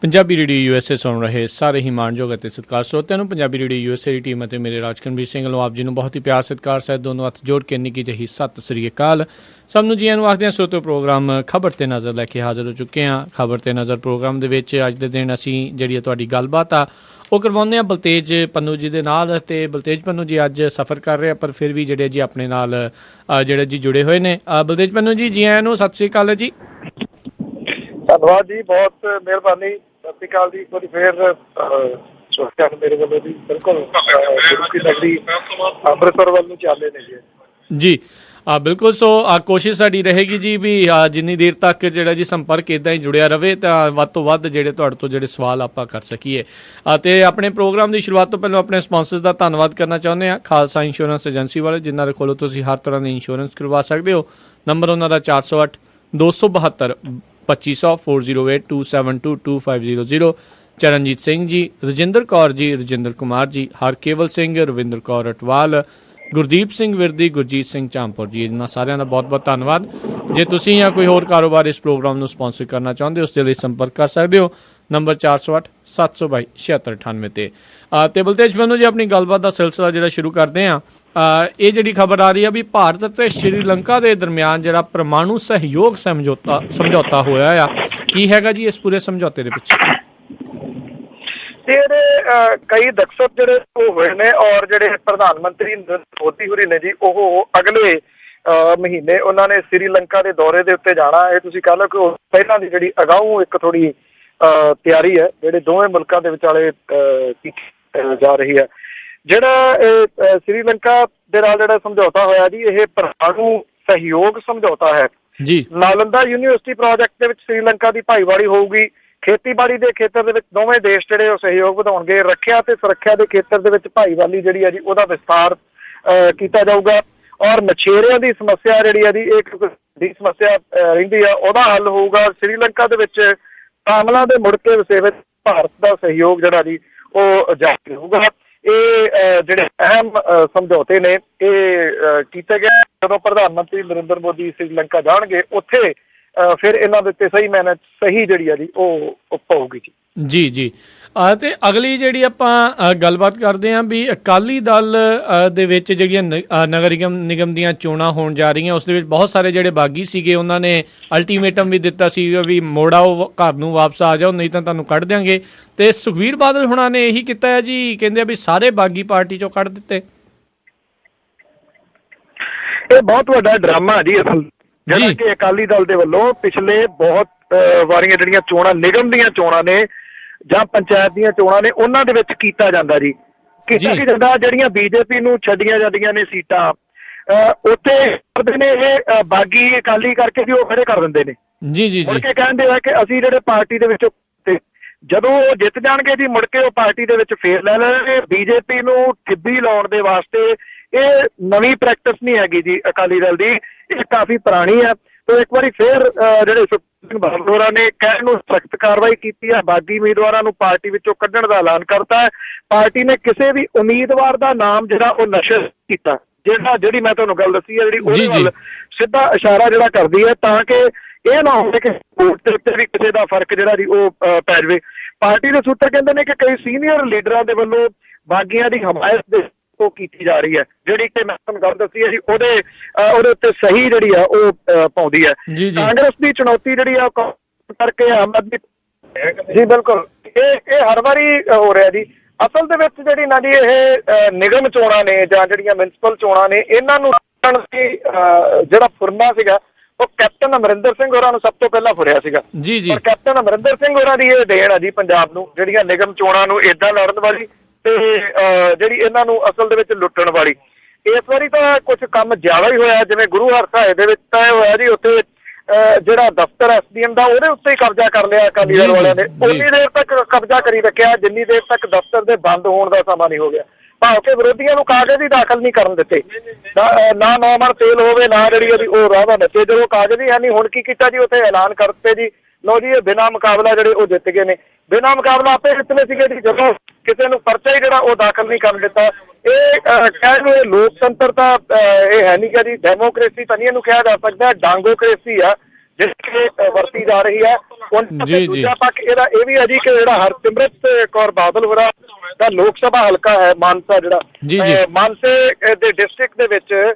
Punjabi radio USA ਸੁਣ ਰਹੇ ਸਾਰੇ ਹੀ ਮਾਣਯੋਗ ਅਤੇ ਸਤਿਕਾਰ ਸਰੋਤਿਆਂ ਨੂੰ ਪੰਜਾਬੀ ਰੇਡੀਓ USA ਦੀ ਟੀਮ ਅਤੇ ਮੇਰੇ ਰਾਜਕਨਵੀਰ ਸਿੰਘ ਵੱਲੋਂ ਆਪ ਜੀ ਨੂੰ ਬਹੁਤ ਹੀ ਪਿਆਰ ਸਤਿਕਾਰ ਸਹਿਤ ਦੋਨੋਂ ਹੱਥ ਜੋੜ ਕੇ ਨਿੱਘੀ ਜਿਹੀ ਸਤਿ ਸ੍ਰੀ ਅਕਾਲ। ਸਭ ਨੂੰ ਜੀਆਂ ਨੂੰ ਆਖਦੇ ਹਾਂ। ਸਰੋਤਿਓ, ਪ੍ਰੋਗਰਾਮ ਖਬਰ 'ਤੇ ਨਜ਼ਰ ਲੈ ਕੇ ਹਾਜ਼ਰ ਹੋ ਚੁੱਕੇ ਹਾਂ। ਖਬਰ 'ਤੇ ਨਜ਼ਰ ਪ੍ਰੋਗਰਾਮ ਦੇ ਵਿੱਚ ਅੱਜ ਦੇ ਦਿਨ ਅਸੀਂ ਜਿਹੜੀ ਤੁਹਾਡੀ ਗੱਲਬਾਤ ਆ ਉਹ ਕਰਵਾਉਂਦੇ ਹਾਂ ਬਲਤੇਜ ਪੰਨੂ ਜੀ ਦੇ ਨਾਲ। ਅਤੇ ਬਲਤੇਜ ਪੰਨੂ ਜੀ ਅੱਜ ਸਫ਼ਰ ਕਰ ਰਹੇ ਆ, ਪਰ ਫਿਰ ਵੀ ਜਿਹੜੇ ਜੀ ਆਪਣੇ ਨਾਲ ਜਿਹੜੇ ਜੀ ਜੁੜੇ ਹੋਏ ਨੇ। ਬਲਤੇਜ ਪੰਨੂ ਜੀ, ਜੀ ਆਇਆਂ ਨੂੰ ਸਤਿ ਸ੍ਰੀ ਅਕਾਲ ਜੀ। ਧੰਨਵਾਦ ਜੀ, ਬਹੁਤ ਮਿਹਰਬਾਨੀ। ਸਤਿ ਸ਼੍ਰੀ ਅਕਾਲ ਜੀ। ਇੱਕ ਵਾਰੀ ਫਿਰ ਮੇਰੇ ਵੱਲੋਂ ਜੀ ਬਿਲਕੁਲ ਨਗਰੀ ਅੰਮ੍ਰਿਤਸਰ ਵੱਲ ਨੂੰ ਚੱਲੇ ਨੇ ਜੀ। ਬਿਲਕੁਲ। ਸੋ ਕੋਸ਼ਿਸ਼ ਸਾਡੀ ਰਹੇਗੀ ਜੀ ਵੀ ਜਿੰਨੀ ਦੇਰ ਤੱਕ ਜਿਹੜਾ ਜੀ ਸੰਪਰਕ ਇੱਦਾਂ ਹੀ ਜੁੜਿਆ ਰਹੇ ਤਾਂ ਵੱਧ ਤੋਂ ਵੱਧ ਜਿਹੜੇ ਤੁਹਾਡੇ ਤੋਂ ਜਿਹੜੇ ਸਵਾਲ ਆਪਾਂ ਕਰ ਸਕੀਏ। ਅਤੇ ਆਪਣੇ ਪ੍ਰੋਗਰਾਮ ਦੀ ਸ਼ੁਰੂਆਤ ਤੋਂ ਪਹਿਲਾਂ ਆਪਣੇ ਸਪਾਂਸਰਸ ਦਾ ਧੰਨਵਾਦ ਕਰਨਾ ਚਾਹੁੰਦੇ ਹਾਂ, ਖਾਲਸਾ ਇੰਸ਼ੋਰੈਂਸ ਏਜੰਸੀ ਵਾਲੇ, ਜਿਨ੍ਹਾਂ ਦੇ ਕੋਲੋਂ ਤੁਸੀਂ ਹਰ ਤਰ੍ਹਾਂ ਦੀ ਇੰਸ਼ੋਰੈਂਸ ਕਰਵਾ ਸਕਦੇ ਹੋ। ਨੰਬਰ ਉਹਨਾਂ ਦਾ 408 272 2500 408 272 2500। ਚਰਨਜੀਤ ਸਿੰਘ ਜੀ, ਰਜਿੰਦਰ ਕੌਰ ਜੀ, ਰਜਿੰਦਰ ਕੁਮਾਰ ਜੀ, ਹਰਕੇਵਲ ਸਿੰਘ, ਰਵਿੰਦਰ ਕੌਰ ਅਟਵਾਲ, ਗੁਰਦੀਪ ਸਿੰਘ ਵਿਰਦੀ, ਗੁਰਜੀਤ ਸਿੰਘ ਝਾਮਪੁਰ ਜੀ, ਇਹਨਾਂ ਸਾਰਿਆਂ ਦਾ ਬਹੁਤ ਬਹੁਤ ਧੰਨਵਾਦ। ਜੇ ਤੁਸੀਂ ਜਾਂ ਕੋਈ ਹੋਰ ਕਾਰੋਬਾਰ ਇਸ ਪ੍ਰੋਗਰਾਮ ਨੂੰ ਸਪਾਂਸਰ ਕਰਨਾ ਚਾਹੁੰਦੇ ਹੋ, ਉਸ ਦੇ ਲਈ ਸੰਪਰਕ ਕਰ ਸਕਦੇ ਹੋ ਨੰਬਰ 408 722 7698 'ਤੇ। ਅਤੇ ਬਲਤੇਜ ਮੈਨੂੰ ਜੀ ਆਪਣੀ ਗੱਲਬਾਤ ਦਾ ਸਿਲਸਿਲਾ ਜਿਹੜਾ ਸ਼ੁਰੂ ਕਰਦੇ ਹਾਂ। ਇਹ ਜਿਹੜੀ ਖਬਰ ਆ ਰਹੀ ਆ ਵੀ ਭਾਰਤ ਅਤੇ ਸ਼੍ਰੀਲੰਕਾ ਦੇ ਦਰਮਿਆਨ ਜਿਹੜਾ ਪਰਮਾਣੂ ਸਹਿਯੋਗ ਸਮਝੌਤਾ ਹੋਇਆ ਆ, ਕੀ ਹੈਗਾ ਜੀ ਇਸ ਪੂਰੇ ਸਮਝੌਤੇ ਦੇ ਪਿੱਛੇ? ਇਹਦੇ ਕਈ ਦਸਤਖਤ ਜਿਹੜੇ ਉਹ ਹੋਏ ਨੇ, ਔਰ ਜਿਹੜੇ ਪ੍ਰਧਾਨ ਮੰਤਰੀ ਮੋਦੀ ਹੋਰੀ ਨੇ ਜੀ, ਉਹ ਅਗਲੇ ਮਹੀਨੇ ਉਹਨਾਂ ਨੇ ਸ਼੍ਰੀਲੰਕਾ ਦੇ ਦੌਰੇ ਦੇ ਉੱਤੇ ਜਾਣਾ। ਇਹ ਤੁਸੀਂ ਕਹਿ ਲਓ ਕਿ ਉਹ ਪਹਿਲਾਂ ਦੀ ਜਿਹੜੀ ਅਗਾਊਂ ਇੱਕ ਥੋੜ੍ਹੀ ਤਿਆਰੀ ਹੈ ਜਿਹੜੇ ਦੋਵੇਂ ਮੁਲਕਾਂ ਦੇ ਵਿਚਾਲੇ ਜਾ ਰਹੀ ਹੈ। ਜਿਹੜਾ ਇਹ ਸ਼੍ਰੀਲੰਕਾ ਦੇ ਨਾਲ ਜਿਹੜਾ ਸਮਝੌਤਾ ਹੋਇਆ ਜੀ, ਇਹ ਪਰਮਾਣੂ ਸਹਿਯੋਗ ਸਮਝੌਤਾ ਹੈ ਜੀ। ਨਾਲੰਦਾ ਯੂਨੀਵਰਸਿਟੀ ਪ੍ਰੋਜੈਕਟ ਦੇ ਵਿੱਚ ਸ਼੍ਰੀਲੰਕਾ ਦੀ ਭਾਈਵਾਲੀ ਹੋਊਗੀ। ਖੇਤੀਬਾੜੀ ਦੇ ਖੇਤਰ ਦੇ ਵਿੱਚ ਦੋਵੇਂ ਦੇਸ਼ ਜਿਹੜੇ ਉਹ ਸਹਿਯੋਗ ਵਧਾਉਣਗੇ। ਰੱਖਿਆ ਤੇ ਸੁਰੱਖਿਆ ਦੇ ਖੇਤਰ ਦੇ ਵਿੱਚ ਭਾਈਵਾਲੀ ਜਿਹੜੀ ਹੈ ਜੀ, ਉਹਦਾ ਵਿਸਥਾਰ ਕੀਤਾ ਜਾਊਗਾ। ਔਰ ਮਛੇਰਿਆਂ ਦੀ ਸਮੱਸਿਆ ਜਿਹੜੀ ਹੈ ਜੀ, ਇੱਕ ਵੱਡੀ ਸਮੱਸਿਆ ਰਹਿੰਦੀ ਆ, ਉਹਦਾ ਹੱਲ ਹੋਊਗਾ। ਸ਼੍ਰੀਲੰਕਾ ਦੇ ਵਿੱਚ ਤਾਮਿਲਾਂ ਦੇ ਮੁੜ ਕੇ ਵਸੇਵੇ ਭਾਰਤ ਦਾ ਸਹਿਯੋਗ ਜਿਹੜਾ ਜੀ ਉਹ ਜਾਰੀ ਰਹੂਗਾ। ਇਹ ਜਿਹੜੇ ਅਹਿਮ ਸਮਝੌਤੇ ਨੇ ਇਹ ਕੀਤੇ ਗਏ। ਜਦੋਂ ਪ੍ਰਧਾਨ ਮੰਤਰੀ ਨਰਿੰਦਰ ਮੋਦੀ ਸ਼੍ਰੀਲੰਕਾ ਜਾਣਗੇ, ਉੱਥੇ ਫਿਰ ਇਹਨਾਂ ਦੇ ਉੱਤੇ ਸਹੀ ਜਿਹੜੀ ਆ ਜੀ ਉਹ ਪਊਗੀ ਜੀ। ਜੀ ਅਤੇ ਅਗਲੀ ਜਿਹੜੀ ਆਪਾਂ ਗੱਲਬਾਤ ਕਰਦੇ ਹਾਂ ਵੀ ਅਕਾਲੀ ਦਲ ਦੇ ਵਿੱਚ ਜਿਹੜੀਆਂ ਨਗਰ ਨਿਗਮ ਦੀਆਂ ਚੋਣਾਂ ਹੋਣ ਜਾ ਰਹੀਆਂ, ਉਸ ਦੇ ਵਿੱਚ ਬਹੁਤ ਸਾਰੇ ਜਿਹੜੇ ਬਾਗੀ ਸੀਗੇ ਉਹਨਾਂ ਨੇ ਅਲਟੀਮੇਟਮ ਵੀ ਦਿੱਤਾ ਸੀ ਵੀ ਮੋੜ ਆਓ, ਘਰ ਨੂੰ ਵਾਪਸ ਆ ਜਾਓ, ਨਹੀਂ ਤਾਂ ਤੁਹਾਨੂੰ ਕੱਢ ਦਿਆਂਗੇ। ਤੇ ਸੁਖਬੀਰ ਬਾਦਲ ਹੁਣਾਂ ਨੇ ਇਹੀ ਕੀਤਾ ਹੈ ਜੀ, ਕਹਿੰਦੇ ਆ ਵੀ ਸਾਰੇ ਬਾਗੀ ਪਾਰਟੀ ਚੋਂ ਕੱਢ ਦਿੱਤੇ। ਇਹ ਬਹੁਤ ਵੱਡਾ ਡਰਾਮਾ ਜੀ ਅਸਲ, ਜਿਹੜਾ ਕਿ ਅਕਾਲੀ ਦਲ ਦੇ ਵੱਲੋਂ ਪਿਛਲੇ ਬਹੁਤ ਵਾਰੀਆਂ ਜਿਹੜੀਆਂ ਚੋਣਾਂ, ਨਿਗਮ ਦੀਆਂ ਚੋਣਾਂ ਨੇ ਜਾਂ ਪੰਚਾਇਤ ਦੀਆਂ ਚੋਣਾਂ ਨੇ, ਉਹਨਾਂ ਦੇ ਵਿੱਚ ਕੀਤਾ ਜਾਂਦਾ ਜੀ। ਕੀਤਾ ਕੀ ਜਾਂਦਾ, ਜਿਹੜੀਆਂ ਬੀਜੇਪੀ ਨੂੰ ਛੱਡੀਆਂ ਜਾਂਦੀਆਂ ਨੇ ਸੀਟਾਂ, ਉੱਥੇ ਕਰਦੇ ਨੇ ਇਹ ਬਾਗੀ ਅਕਾਲੀ ਕਰਕੇ ਵੀ ਉਹ ਖੜੇ ਕਰ ਦਿੰਦੇ ਨੇ ਜੀ। ਮੁੜ ਕੇ ਕਹਿੰਦੇ ਆ ਕਿ ਅਸੀਂ ਜਿਹੜੇ ਪਾਰਟੀ ਦੇ ਵਿੱਚੋਂ, ਜਦੋਂ ਉਹ ਜਿੱਤ ਜਾਣਗੇ ਜੀ, ਮੁੜ ਕੇ ਉਹ ਪਾਰਟੀ ਦੇ ਵਿੱਚ ਫੇਰ ਲੈ ਲੈਣਗੇ। ਬੀਜੇਪੀ ਨੂੰ ਠਿੱਬੀ ਲਾਉਣ ਦੇ ਵਾਸਤੇ ਇਹ ਨਵੀਂ ਪ੍ਰੈਕਟਿਸ ਨਹੀਂ ਹੈਗੀ ਜੀ ਅਕਾਲੀ ਦਲ ਦੀ, ਇਹ ਕਾਫੀ ਪੁਰਾਣੀ ਹੈ। ਤੇ ਇੱਕ ਵਾਰੀ ਫੇਰ ਜਿਹੜੇ ਸੁਖਬੀਰ ਸਿੰਘ ਬਾਦਲ ਹੋਰਾਂ ਨੇ ਕਹਿਣ ਨੂੰ ਸਖਤ ਕਾਰਵਾਈ ਕੀਤੀ ਹੈ, ਬਾਗੀ ਉਮੀਦਵਾਰਾਂ ਨੂੰ ਪਾਰਟੀ ਵਿੱਚੋਂ ਕੱਢਣ ਦਾ ਐਲਾਨ ਕਰਤਾ ਹੈ। ਪਾਰਟੀ ਨੇ ਕਿਸੇ ਵੀ ਉਮੀਦਵਾਰ ਦਾ ਨਾਮ ਜਿਹੜਾ ਉਹ ਨਸ਼ਰ ਕੀਤਾ, ਜਿਹੜੀ ਮੈਂ ਤੁਹਾਨੂੰ ਗੱਲ ਦੱਸੀ ਹੈ, ਜਿਹੜੀ ਉਹਦੇ ਵੱਲ ਸਿੱਧਾ ਇਸ਼ਾਰਾ ਜਿਹੜਾ ਕਰਦੀ ਹੈ, ਤਾਂ ਕਿ ਇਹ ਨਾ ਹੋਵੇ ਕਿ ਵੋਟ ਦੇ ਉੱਤੇ ਵੀ ਕਿਸੇ ਦਾ ਫਰਕ ਜਿਹੜਾ ਜੀ ਉਹ ਪੈ ਜਾਵੇ। ਪਾਰਟੀ ਦੇ ਸੂਤਰ ਕਹਿੰਦੇ ਨੇ ਕਿ ਕਈ ਸੀਨੀਅਰ ਲੀਡਰਾਂ ਦੇ ਵੱਲੋਂ ਬਾਗੀਆਂ ਦੀ ਹਮਾਇਤ ਦੇ ਉਹ ਕੀਤੀ ਜਾ ਰਹੀ ਹੈ, ਜਿਹੜੀ ਕਿ ਮੈਂ ਤੁਹਾਨੂੰ ਗੱਲ ਦੱਸੀ ਹੈ ਜੀ, ਉਹਦੇ ਉੱਤੇ ਸਹੀ ਜਿਹੜੀ ਆ ਉਹ ਪਾਉਂਦੀ ਹੈ। ਕਾਂਗਰਸ ਦੀ ਚੁਣੌਤੀ ਜਿਹੜੀ ਆ ਕਰਕੇ ਆਮ ਆਦਮੀ ਜੀ, ਬਿਲਕੁਲ ਇਹ ਹਰ ਵਾਰੀ ਹੋ ਰਿਹਾ ਜੀ। ਅਸਲ ਦੇ ਵਿੱਚ ਜਿਹੜੀ ਨਾ ਜੀ ਇਹ ਨਿਗਮ ਚੋਣਾਂ ਨੇ ਜਾਂ ਜਿਹੜੀਆਂ ਮਿਊਨਿਸਪਲ ਚੋਣਾਂ ਨੇ, ਇਹਨਾਂ ਨੂੰ ਜਿਹੜਾ ਫੁਰਨਾ ਸੀਗਾ ਉਹ ਕੈਪਟਨ ਅਮਰਿੰਦਰ ਸਿੰਘ ਹੋਰਾਂ ਨੂੰ ਸਭ ਤੋਂ ਪਹਿਲਾਂ ਫੁਰਿਆ ਸੀਗਾ ਜੀ। ਪਰ ਕੈਪਟਨ ਅਮਰਿੰਦਰ ਸਿੰਘ ਹੋਰਾਂ ਦੀ ਇਹ ਦੇਣ ਆ ਜੀ ਪੰਜਾਬ ਨੂੰ, ਜਿਹੜੀਆਂ ਨਿਗਮ ਚੋਣਾਂ ਨੂੰ ਏਦਾਂ ਲੜਨ ਵਾਲੀ ਤੇ ਜਿਹੜੀ ਇਹਨਾਂ ਨੂੰ ਅਸਲ ਦੇ ਵਿੱਚ ਲੁੱਟਣ ਵਾਲੀ। ਇਸ ਵਾਰੀ ਤਾਂ ਕੁਝ ਕੰਮ ਜ਼ਿਆਦਾ ਹੀ ਹੋਇਆ, ਜਿਵੇਂ ਗੁਰੂ ਹਰਸਾਏ ਦੇ ਵਿੱਚ ਤਾਂ ਇਹ ਹੋਇਆ ਜੀ, ਉੱਥੇ ਜਿਹੜਾ ਦਫ਼ਤਰ SDM ਦਾ ਉਹਦੇ ਉੱਤੇ ਹੀ ਕਬਜ਼ਾ ਕਰ ਲਿਆ ਅਕਾਲੀ ਦਲ ਵਾਲਿਆਂ ਨੇ। ਉਨੀ ਦੇਰ ਤੱਕ ਕਬਜ਼ਾ ਕਰੀ ਰੱਖਿਆ ਜਿੰਨੀ ਦੇਰ ਤੱਕ ਦਫ਼ਤਰ ਦੇ ਬੰਦ ਹੋਣ ਦਾ ਸਮਾਂ ਨਹੀਂ ਹੋ ਗਿਆ। ਭਾਵ ਕਿ ਵਿਰੋਧੀਆਂ ਨੂੰ ਕਾਗਜ਼ ਹੀ ਦਾਖਲ ਨਹੀਂ ਕਰਨ ਦਿੱਤੇ, ਨਾ 9 ਮਣ ਤੇਲ ਹੋਵੇ, ਨਾ ਜਿਹੜੀ ਉਹਦੀ ਉਹ ਰਾਹ ਦਾ ਨੱਚੇ। ਜਦੋਂ ਕਾਗਜ਼ ਹੀ ਹੈ ਨਹੀਂ, ਹੁਣ ਕੀ ਕੀਤਾ ਜੀ, ਉੱਥੇ ਐਲਾਨ ਕਰ ਦਿੱਤੇ ਜੀ, ਲਓ ਜੀ ਇਹ ਬਿਨਾਂ ਮੁਕਾਬਲਾ ਜਿਹੜੇ ਉਹ ਜਿੱਤ ਗਏ ਨੇ। ਬਿਨਾਂ ਮੁਕਾਬਲਾ ਆਪੇ ਜਿੱਤਨੇ ਸੀਗੇ ਜੀ, ਜਦੋਂ ਕਿਸੇ ਨੂੰ ਪਰਚਾ ਹੀ ਜਿਹੜਾ ਉਹ ਦਾਖਲ ਨਹੀਂ ਕਰਨ ਦਿੱਤਾ। ਇਹ ਕਹਿਣ ਨੂੰ ਇਹ ਲੋਕਤੰਤਰ ਤਾਂ ਇਹ ਹੈ ਨਹੀਂ ਗਾ ਜੀ, ਡੈਮੋਕ੍ਰੇਸੀ ਤਾਂ ਨਹੀਂ ਇਹਨੂੰ ਕਿਹਾ ਜਾ ਸਕਦਾ, ਡਾਂਗੋਕ੍ਰੇਸੀ ਆ ਜਿਹੜੀ ਵਰਤੀ ਜਾ ਰਹੀ ਹੈ। ਦੂਜਾ ਪੱਖ ਇਹਦਾ ਇਹ ਵੀ ਹੈ ਜੀ ਕਿ ਜਿਹੜਾ ਹਰਸਿਮਰਤ ਕੌਰ ਬਾਦਲ ਹੋਰਾਂ ਦਾ ਲੋਕ ਸਭਾ ਹਲਕਾ ਹੈ ਮਾਨਸਾ, ਜਿਹੜਾ ਮਾਨਸੇ ਦੇ ਡਿਸਟ੍ਰਿਕਟ ਦੇ ਵਿੱਚ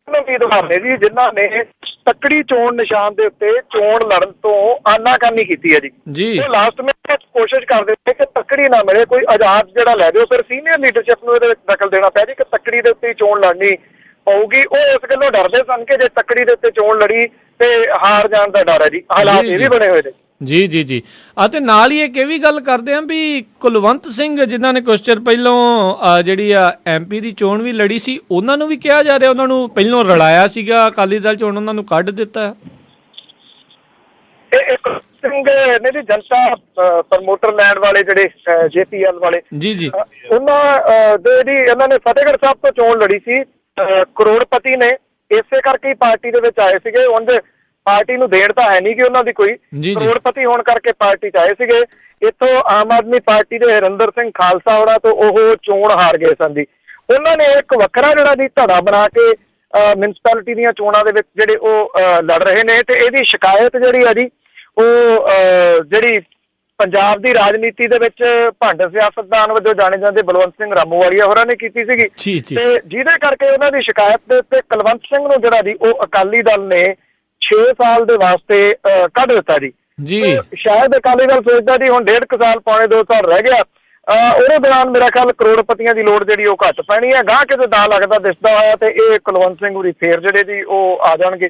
ਉਮੀਦਵਾਰ ਨੇ ਜੀ ਜਿਨ੍ਹਾਂ ਨੇ ਤੱਕੜੀ ਚੋਣ ਨਿਸ਼ਾਨ ਦੇ ਉੱਤੇ ਚੋਣ ਲੜਨ ਤੋਂ ਆਨਾਕਾਨੀ ਕੀਤੀ ਹੈ ਜੀ। ਲਾਸਟ ਵਿੱਚ ਕੋਸ਼ਿਸ਼ ਕਰਦੇ ਨੇ ਕਿ ਤੱਕੜੀ ਨਾ ਮਿਲੇ, ਕੋਈ ਆਜ਼ਾਦ ਜਿਹੜਾ ਲੈ ਦਿਓ, ਫਿਰ ਸੀਨੀਅਰ ਲੀਡਰਸ਼ਿਪ ਨੂੰ ਇਹਦੇ ਵਿੱਚ ਦਖਲ ਦੇਣਾ ਪਿਆ ਜੀ ਕਿ ਤੱਕੜੀ ਦੇ ਉੱਤੇ ਚੋਣ ਲੜਨੀ ਪਊਗੀ। ਉਹ ਇਸ ਗੱਲੋਂ ਡਰਦੇ ਸਨ ਕਿ ਜੇ ਤੱਕੜੀ ਦੇ ਉੱਤੇ ਚੋਣ ਲੜੀ ਤੇ ਹਾਰ ਜਾਣ ਦਾ ਡਰ ਹੈ ਜੀ। ਹਾਲਾਤ ਇਹ ਵੀ ਬਣੇ ਹੋਏ ਨੇ। ਜੀ ਅਤੇ ਨਾਲ ਹੀ ਇਹ ਵੀ ਗੱਲ ਕਰਦੇ ਹਾਂ ਵੀ ਕੁਲਵੰਤ ਸਿੰਘ ਜਿਨ੍ਹਾਂ ਨੇ ਕੁਛ ਚਿਰ ਪਹਿਲਾਂ ਜਿਹੜੀ ਆ MP ਦੀ ਚੋਣ ਵੀ ਲੜੀ ਸੀ, ਉਹਨਾਂ ਨੂੰ ਵੀ ਕਿਹਾ ਜਾ ਰਿਹਾ ਉਹਨਾਂ ਨੂੰ ਪਹਿਲਾਂ ਰਲਾਇਆ ਸੀਗਾ ਅਕਾਲੀ ਦਲ ਚੋਣ, ਉਹਨਾਂ ਨੂੰ ਕੱਢ ਦਿੱਤਾ। ਇਹ ਸਿੰਘ ਨੇ ਜੀ ਜਨਤਾ ਪ੍ਰਮੋਟਰ ਲੈਣ ਵਾਲੇ ਜਿਹੜੇ JPL ਵਾਲੇ ਜੀ ਉਹਨਾਂ ਦੇ ਜੀ ਇਹਨਾਂ ਨੇ ਫਤਿਹਗੜ੍ਹ ਸਾਹਿਬ ਤੋਂ ਚੋਣ ਲੜੀ ਸੀ। ਕਰੋੜਪਤੀ ਨੇ ਇਸੇ ਕਰਕੇ ਹੀ ਪਾਰਟੀ ਦੇ ਵਿੱਚ ਆਏ ਸੀਗੇ। ਉਂਝ ਪਾਰਟੀ ਨੂੰ ਦੇਣ ਤਾਂ ਹੈ ਨਹੀਂ ਕਿ ਉਹਨਾਂ ਦੀ ਕੋਈ, ਕਰੋੜਪਤੀ ਹੋਣ ਕਰਕੇ ਪਾਰਟੀ 'ਚ ਆਏ ਸੀਗੇ। ਇੱਥੋਂ ਆਮ ਆਦਮੀ ਪਾਰਟੀ ਦੇ ਹਰਿੰਦਰ ਸਿੰਘ ਖਾਲਸਾ ਹੋਰਾਂ ਤੋਂ ਉਹ ਚੋਣ ਹਾਰ ਗਏ ਸਨ ਜੀ। ਉਹਨਾਂ ਨੇ ਇੱਕ ਵੱਖਰਾ ਜਿਹੜਾ ਜੀ ਧੜਾ ਬਣਾ ਕੇ ਮਿਊਨਿਸਪੈਲਿਟੀ ਦੀਆਂ ਚੋਣਾਂ ਦੇ ਵਿੱਚ ਜਿਹੜੇ ਉਹ ਲੜ ਰਹੇ ਨੇ ਤੇ ਇਹਦੀ ਸ਼ਿਕਾਇਤ ਜਿਹੜੀ ਆ ਜੀ ਉਹ ਜਿਹੜੀ ਪੰਜਾਬ ਦੀ ਰਾਜਨੀਤੀ ਦੇ ਵਿੱਚ ਭੰਡ ਸਿਆਸਤਦਾਨ ਵਜੋਂ ਜਾਣੇ ਜਾਂਦੇ ਬਲਵੰਤ ਸਿੰਘ ਰਾਮੂਵਾਲੀਆ ਹੋਰਾਂ ਨੇ ਕੀਤੀ ਸੀਗੀ ਤੇ ਜਿਹਦੇ ਕਰਕੇ ਉਹਨਾਂ ਦੀ ਸ਼ਿਕਾਇਤ ਦੇ ਉੱਤੇ ਕੁਲਵੰਤ ਸਿੰਘ ਨੂੰ ਜਿਹੜਾ ਜੀ ਉਹ ਅਕਾਲੀ ਦਲ ਨੇ 6 ਸਾਲ ਦੇ ਵਾਸਤੇ ਕੱਢ ਦਿੱਤਾ ਜੀ। ਸ਼ਾਇਦ ਅਕਾਲੀ ਦਲ ਸੋਚਦਾ ਜੀ ਹੁਣ 1.5 ਸਾਲ ਪੌਣੇ 2 ਸਾਲ ਰਹਿ ਗਿਆ, ਉਹਦੇ ਦੌਰਾਨ ਮੇਰਾ ਖਿਆਲ ਕਰੋੜਪਤੀਆਂ ਦੀ ਲੋੜ ਜਿਹੜੀ ਉਹ ਘੱਟ ਪੈਣੀ ਹੈ। ਗਾਂ ਕਿਤੇ ਦਾ ਲੱਗਦਾ ਦਿਸਦਾ ਹੋਇਆ ਤੇ ਇਹ ਕੁਲਵੰਤ ਸਿੰਘ ਹੋਰੀ ਫੇਰ ਜਿਹੜੇ ਜੀ ਉਹ ਆ ਜਾਣਗੇ।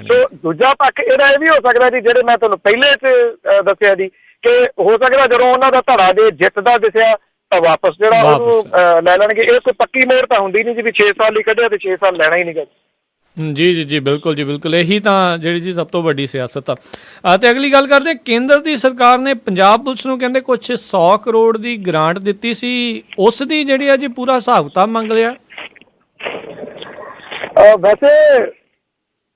ਸੋ ਦੂਜਾ ਪੱਖ ਇਹਦਾ ਇਹ ਵੀ ਹੋ ਸਕਦਾ ਜੀ ਜਿਹੜੇ ਮੈਂ ਤੁਹਾਨੂੰ ਪਹਿਲੇ 'ਚ ਦੱਸਿਆ ਜੀ ਕਿ ਹੋ ਸਕਦਾ ਜਦੋਂ ਉਹਨਾਂ ਦਾ ਧੜਾ ਜੇ ਜਿੱਤ ਦਾ ਦਿਸਿਆ ਤਾਂ ਵਾਪਸ ਜਿਹੜਾ ਉਹਨੂੰ ਲੈ ਲੈਣਗੇ। ਇਹ ਕੋਈ ਪੱਕੀ ਮੋਹਰ ਤਾਂ ਹੁੰਦੀ ਨਹੀਂ ਜੀ ਵੀ 6 ਸਾਲ ਹੀ ਕੱਢਿਆ ਤੇ 6 ਸਾਲ ਲੈਣਾ ਹੀ ਨਹੀਂ ਗਾ। ਜੀ ਬਿਲਕੁਲ ਜੀ ਬਿਲਕੁਲ, ਇਹੀ ਤਾਂ ਜਿਹੜੀ ਜੀ ਸਭ ਤੋਂ ਵੱਡੀ ਸਿਆਸਤ ਆ। ਤੇ ਅਗਲੀ ਗੱਲ ਕਰਦੇ, ਕੇਂਦਰ ਦੀ ਸਰਕਾਰ ਨੇ ਪੰਜਾਬ ਪੁਲਿਸ ਨੂੰ ਕਹਿੰਦੇ ਕੁਛ 100 ਕਰੋੜ ਦੀ ਗ੍ਰਾਂਟ ਦਿੱਤੀ ਸੀ, ਉਸ ਦੀ ਜਿਹੜੀ ਆ ਜੀ ਪੂਰਾ ਹਿਸਾਬ ਕਿਤਾਬ ਮੰਗ ਲਿਆ। ਵੈਸੇ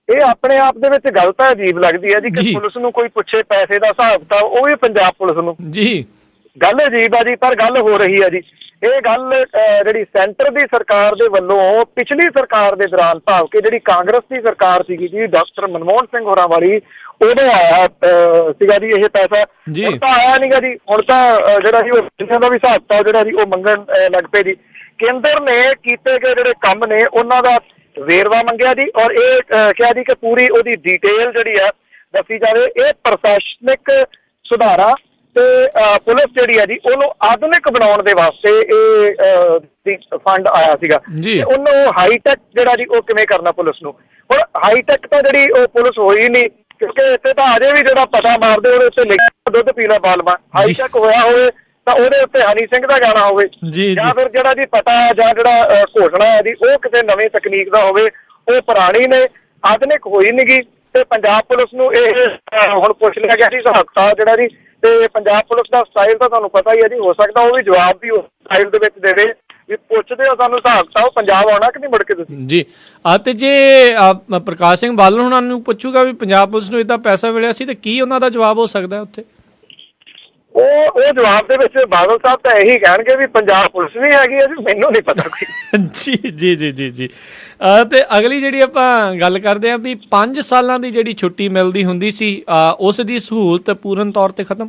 ਇਹ ਆਪਣੇ ਆਪ ਦੇ ਵਿੱਚ ਗੱਲ ਤਾਂ ਅਜੀਬ ਲੱਗਦੀ ਹੈ ਜੀ ਕਿ ਪੁਲਿਸ ਨੂੰ ਕੋਈ ਪੁੱਛੇ ਪੈਸੇ ਦਾ ਹਿਸਾਬ ਕਿਤਾਬ, ਉਹ ਵੀ ਪੰਜਾਬ ਪੁਲਿਸ ਨੂੰ। ਗੱਲ ਅਜੀਬ ਆ ਜੀ, ਪਰ ਗੱਲ ਹੋ ਰਹੀ ਹੈ ਜੀ। ਇਹ ਗੱਲ ਜਿਹੜੀ ਸੈਂਟਰ ਦੀ ਸਰਕਾਰ ਦੇ ਵੱਲੋਂ ਪਿਛਲੀ ਸਰਕਾਰ ਦੇ ਦੌਰਾਨ, ਭਾਵ ਕਿ ਜਿਹੜੀ ਕਾਂਗਰਸ ਦੀ ਸਰਕਾਰ ਸੀਗੀ ਜੀ ਡਾਕਟਰ ਮਨਮੋਹਨ ਸਿੰਘ ਹੋਰਾਂ ਵਾਲੀ, ਉਦੋਂ ਆਇਆ ਸੀਗਾ ਜੀ ਇਹ ਪੈਸਾ। ਹੁਣ ਤਾਂ ਆਇਆ ਨੀਗਾ ਜੀ, ਹੁਣ ਤਾਂ ਜਿਹੜਾ ਜੀ ਉਹ ਪੈਸਿਆਂ ਦਾ ਵੀ ਹਿਸਾਬ ਕਿਤਾਬ ਜਿਹੜਾ ਜੀ ਉਹ ਮੰਗਣ ਲੱਗ ਪਏ ਜੀ। ਕੇਂਦਰ ਨੇ ਕੀਤੇ ਗਏ ਜਿਹੜੇ ਕੰਮ ਨੇ ਉਹਨਾਂ ਦਾ ਵੇਰਵਾ ਮੰਗਿਆ ਜੀ ਔਰ ਇਹ ਕਿਹਾ ਜੀ ਕਿ ਪੂਰੀ ਉਹਦੀ ਡਿਟੇਲ ਜਿਹੜੀ ਆ ਦੱਸੀ ਜਾਵੇ। ਇਹ ਪ੍ਰਸ਼ਾਸਨਿਕ ਸੁਧਾਰਾਂ ਤੇ ਪੁਲਿਸ ਜਿਹੜੀ ਹੈ ਜੀ ਉਹਨੂੰ ਆਧੁਨਿਕ ਬਣਾਉਣ ਦੇ ਵਾਸਤੇ ਇਹ ਫੰਡ ਆਇਆ ਸੀਗਾ। ਉਹਨੂੰ ਹਾਈਟੈਕ ਜਿਹੜਾ ਜੀ ਉਹ ਕਿਵੇਂ ਕਰਨਾ ਪੁਲਿਸ ਨੂੰ। ਹੁਣ ਹਾਈਟੈਕ ਤਾਂ ਜਿਹੜੀ ਉਹ ਪੁਲਿਸ ਹੋਈ ਨਹੀਂ, ਕਿਉਂਕਿ ਇੱਥੇ ਤਾਂ ਅਜੇ ਵੀ ਜਿਹੜਾ ਪਤਾ ਮਾਰਦੇ ਉਹਦੇ ਉੱਤੇ ਲਿਖਿਆ ਦੁੱਧ ਪੀਲਾ ਬਾਲਮਾ। ਹਾਈਟੈਕ ਹੋਇਆ ਹੋਵੇ ਤਾਂ ਉਹਦੇ ਉੱਤੇ ਹਨੀ ਸਿੰਘ ਦਾ ਗਾਣਾ ਹੋਵੇ, ਜਾਂ ਫਿਰ ਜਿਹੜਾ ਜੀ ਪਤਾ ਜਾਂ ਜਿਹੜਾ ਘੋਸ਼ਣਾ ਹੈ ਜੀ ਉਹ ਕਿਸੇ ਨਵੀਂ ਤਕਨੀਕ ਦਾ ਹੋਵੇ। ਉਹ ਪੁਰਾਣੀ ਨੇ, ਆਧੁਨਿਕ ਹੋਈ ਨੀ ਗੀ। ਤੇ ਪੰਜਾਬ ਪੁਲਿਸ ਨੂੰ ਇਹ ਹੁਣ ਪੁੱਛ ਲਿਆ ਗਿਆ ਜੀ ਹਿਸਾਬ ਕਿਤਾਬ ਜਿਹੜਾ ਜੀ, ਤੇ ਪੰਜਾਬ ਪੁਲਿਸ ਦਾ ਸਟਾਈਲ ਤਾਂ ਤੁਹਾਨੂੰ ਪਤਾ ਹੀ ਹੈ ਜੀ। ਹੋ ਸਕਦਾ ਉਹ ਵੀ ਜਵਾਬ ਵੀ ਉਸ ਸਟਾਈਲ ਦੇ ਵਿੱਚ ਦੇਵੇ ਵੀ ਪੁੱਛਦੇ ਹੋ ਸਾਨੂੰ ਹਿਸਾਬ ਕਿਤਾਬ ਪੰਜਾਬ ਆਉਣਾ ਕਿ ਨਹੀਂ ਮੁੜ ਕੇ ਤੁਸੀਂ ਤੇ ਜੇ ਪ੍ਰਕਾਸ਼ ਸਿੰਘ ਬਾਦਲ ਉਹਨਾਂ ਨੂੰ ਪੁੱਛੂਗਾ ਵੀ ਪੰਜਾਬ ਪੁਲਿਸ ਨੂੰ ਏਦਾਂ ਪੈਸਾ ਮਿਲਿਆ ਸੀ ਤੇ ਕੀ ਉਹਨਾਂ ਦਾ ਜਵਾਬ ਹੋ ਸਕਦਾ ਉੱਥੇ? ਉਹ ਜਵਾਬ ਦੇ ਵਿੱਚ ਬਾਦਲ ਸਾਹਿਬ ਤਾਂ ਇਹੀ ਕਹਿਣਗੇ ਵੀ ਪੰਜਾਬ ਪੁਲਿਸ ਵੀ ਹੈਗੀ ਹੈ ਜੀ, ਮੈਨੂੰ ਨਹੀਂ ਪਤਾ ਕੋਈ। ਜੀ ਤੇ ਅਗਲੀ ਜਿਹੜੀ ਆਪਾਂ ਗੱਲ ਕਰਦੇ ਹਾਂ ਵੀ 5 ਸਾਲਾਂ ਦੀ ਜਿਹੜੀ ਛੁੱਟੀ ਮਿਲਦੀ ਹੁੰਦੀ ਸੀ ਉਸ ਦੀ ਸਹੂਲਤ ਪੂਰਨ ਤੌਰ ਤੇ ਖਤਮ।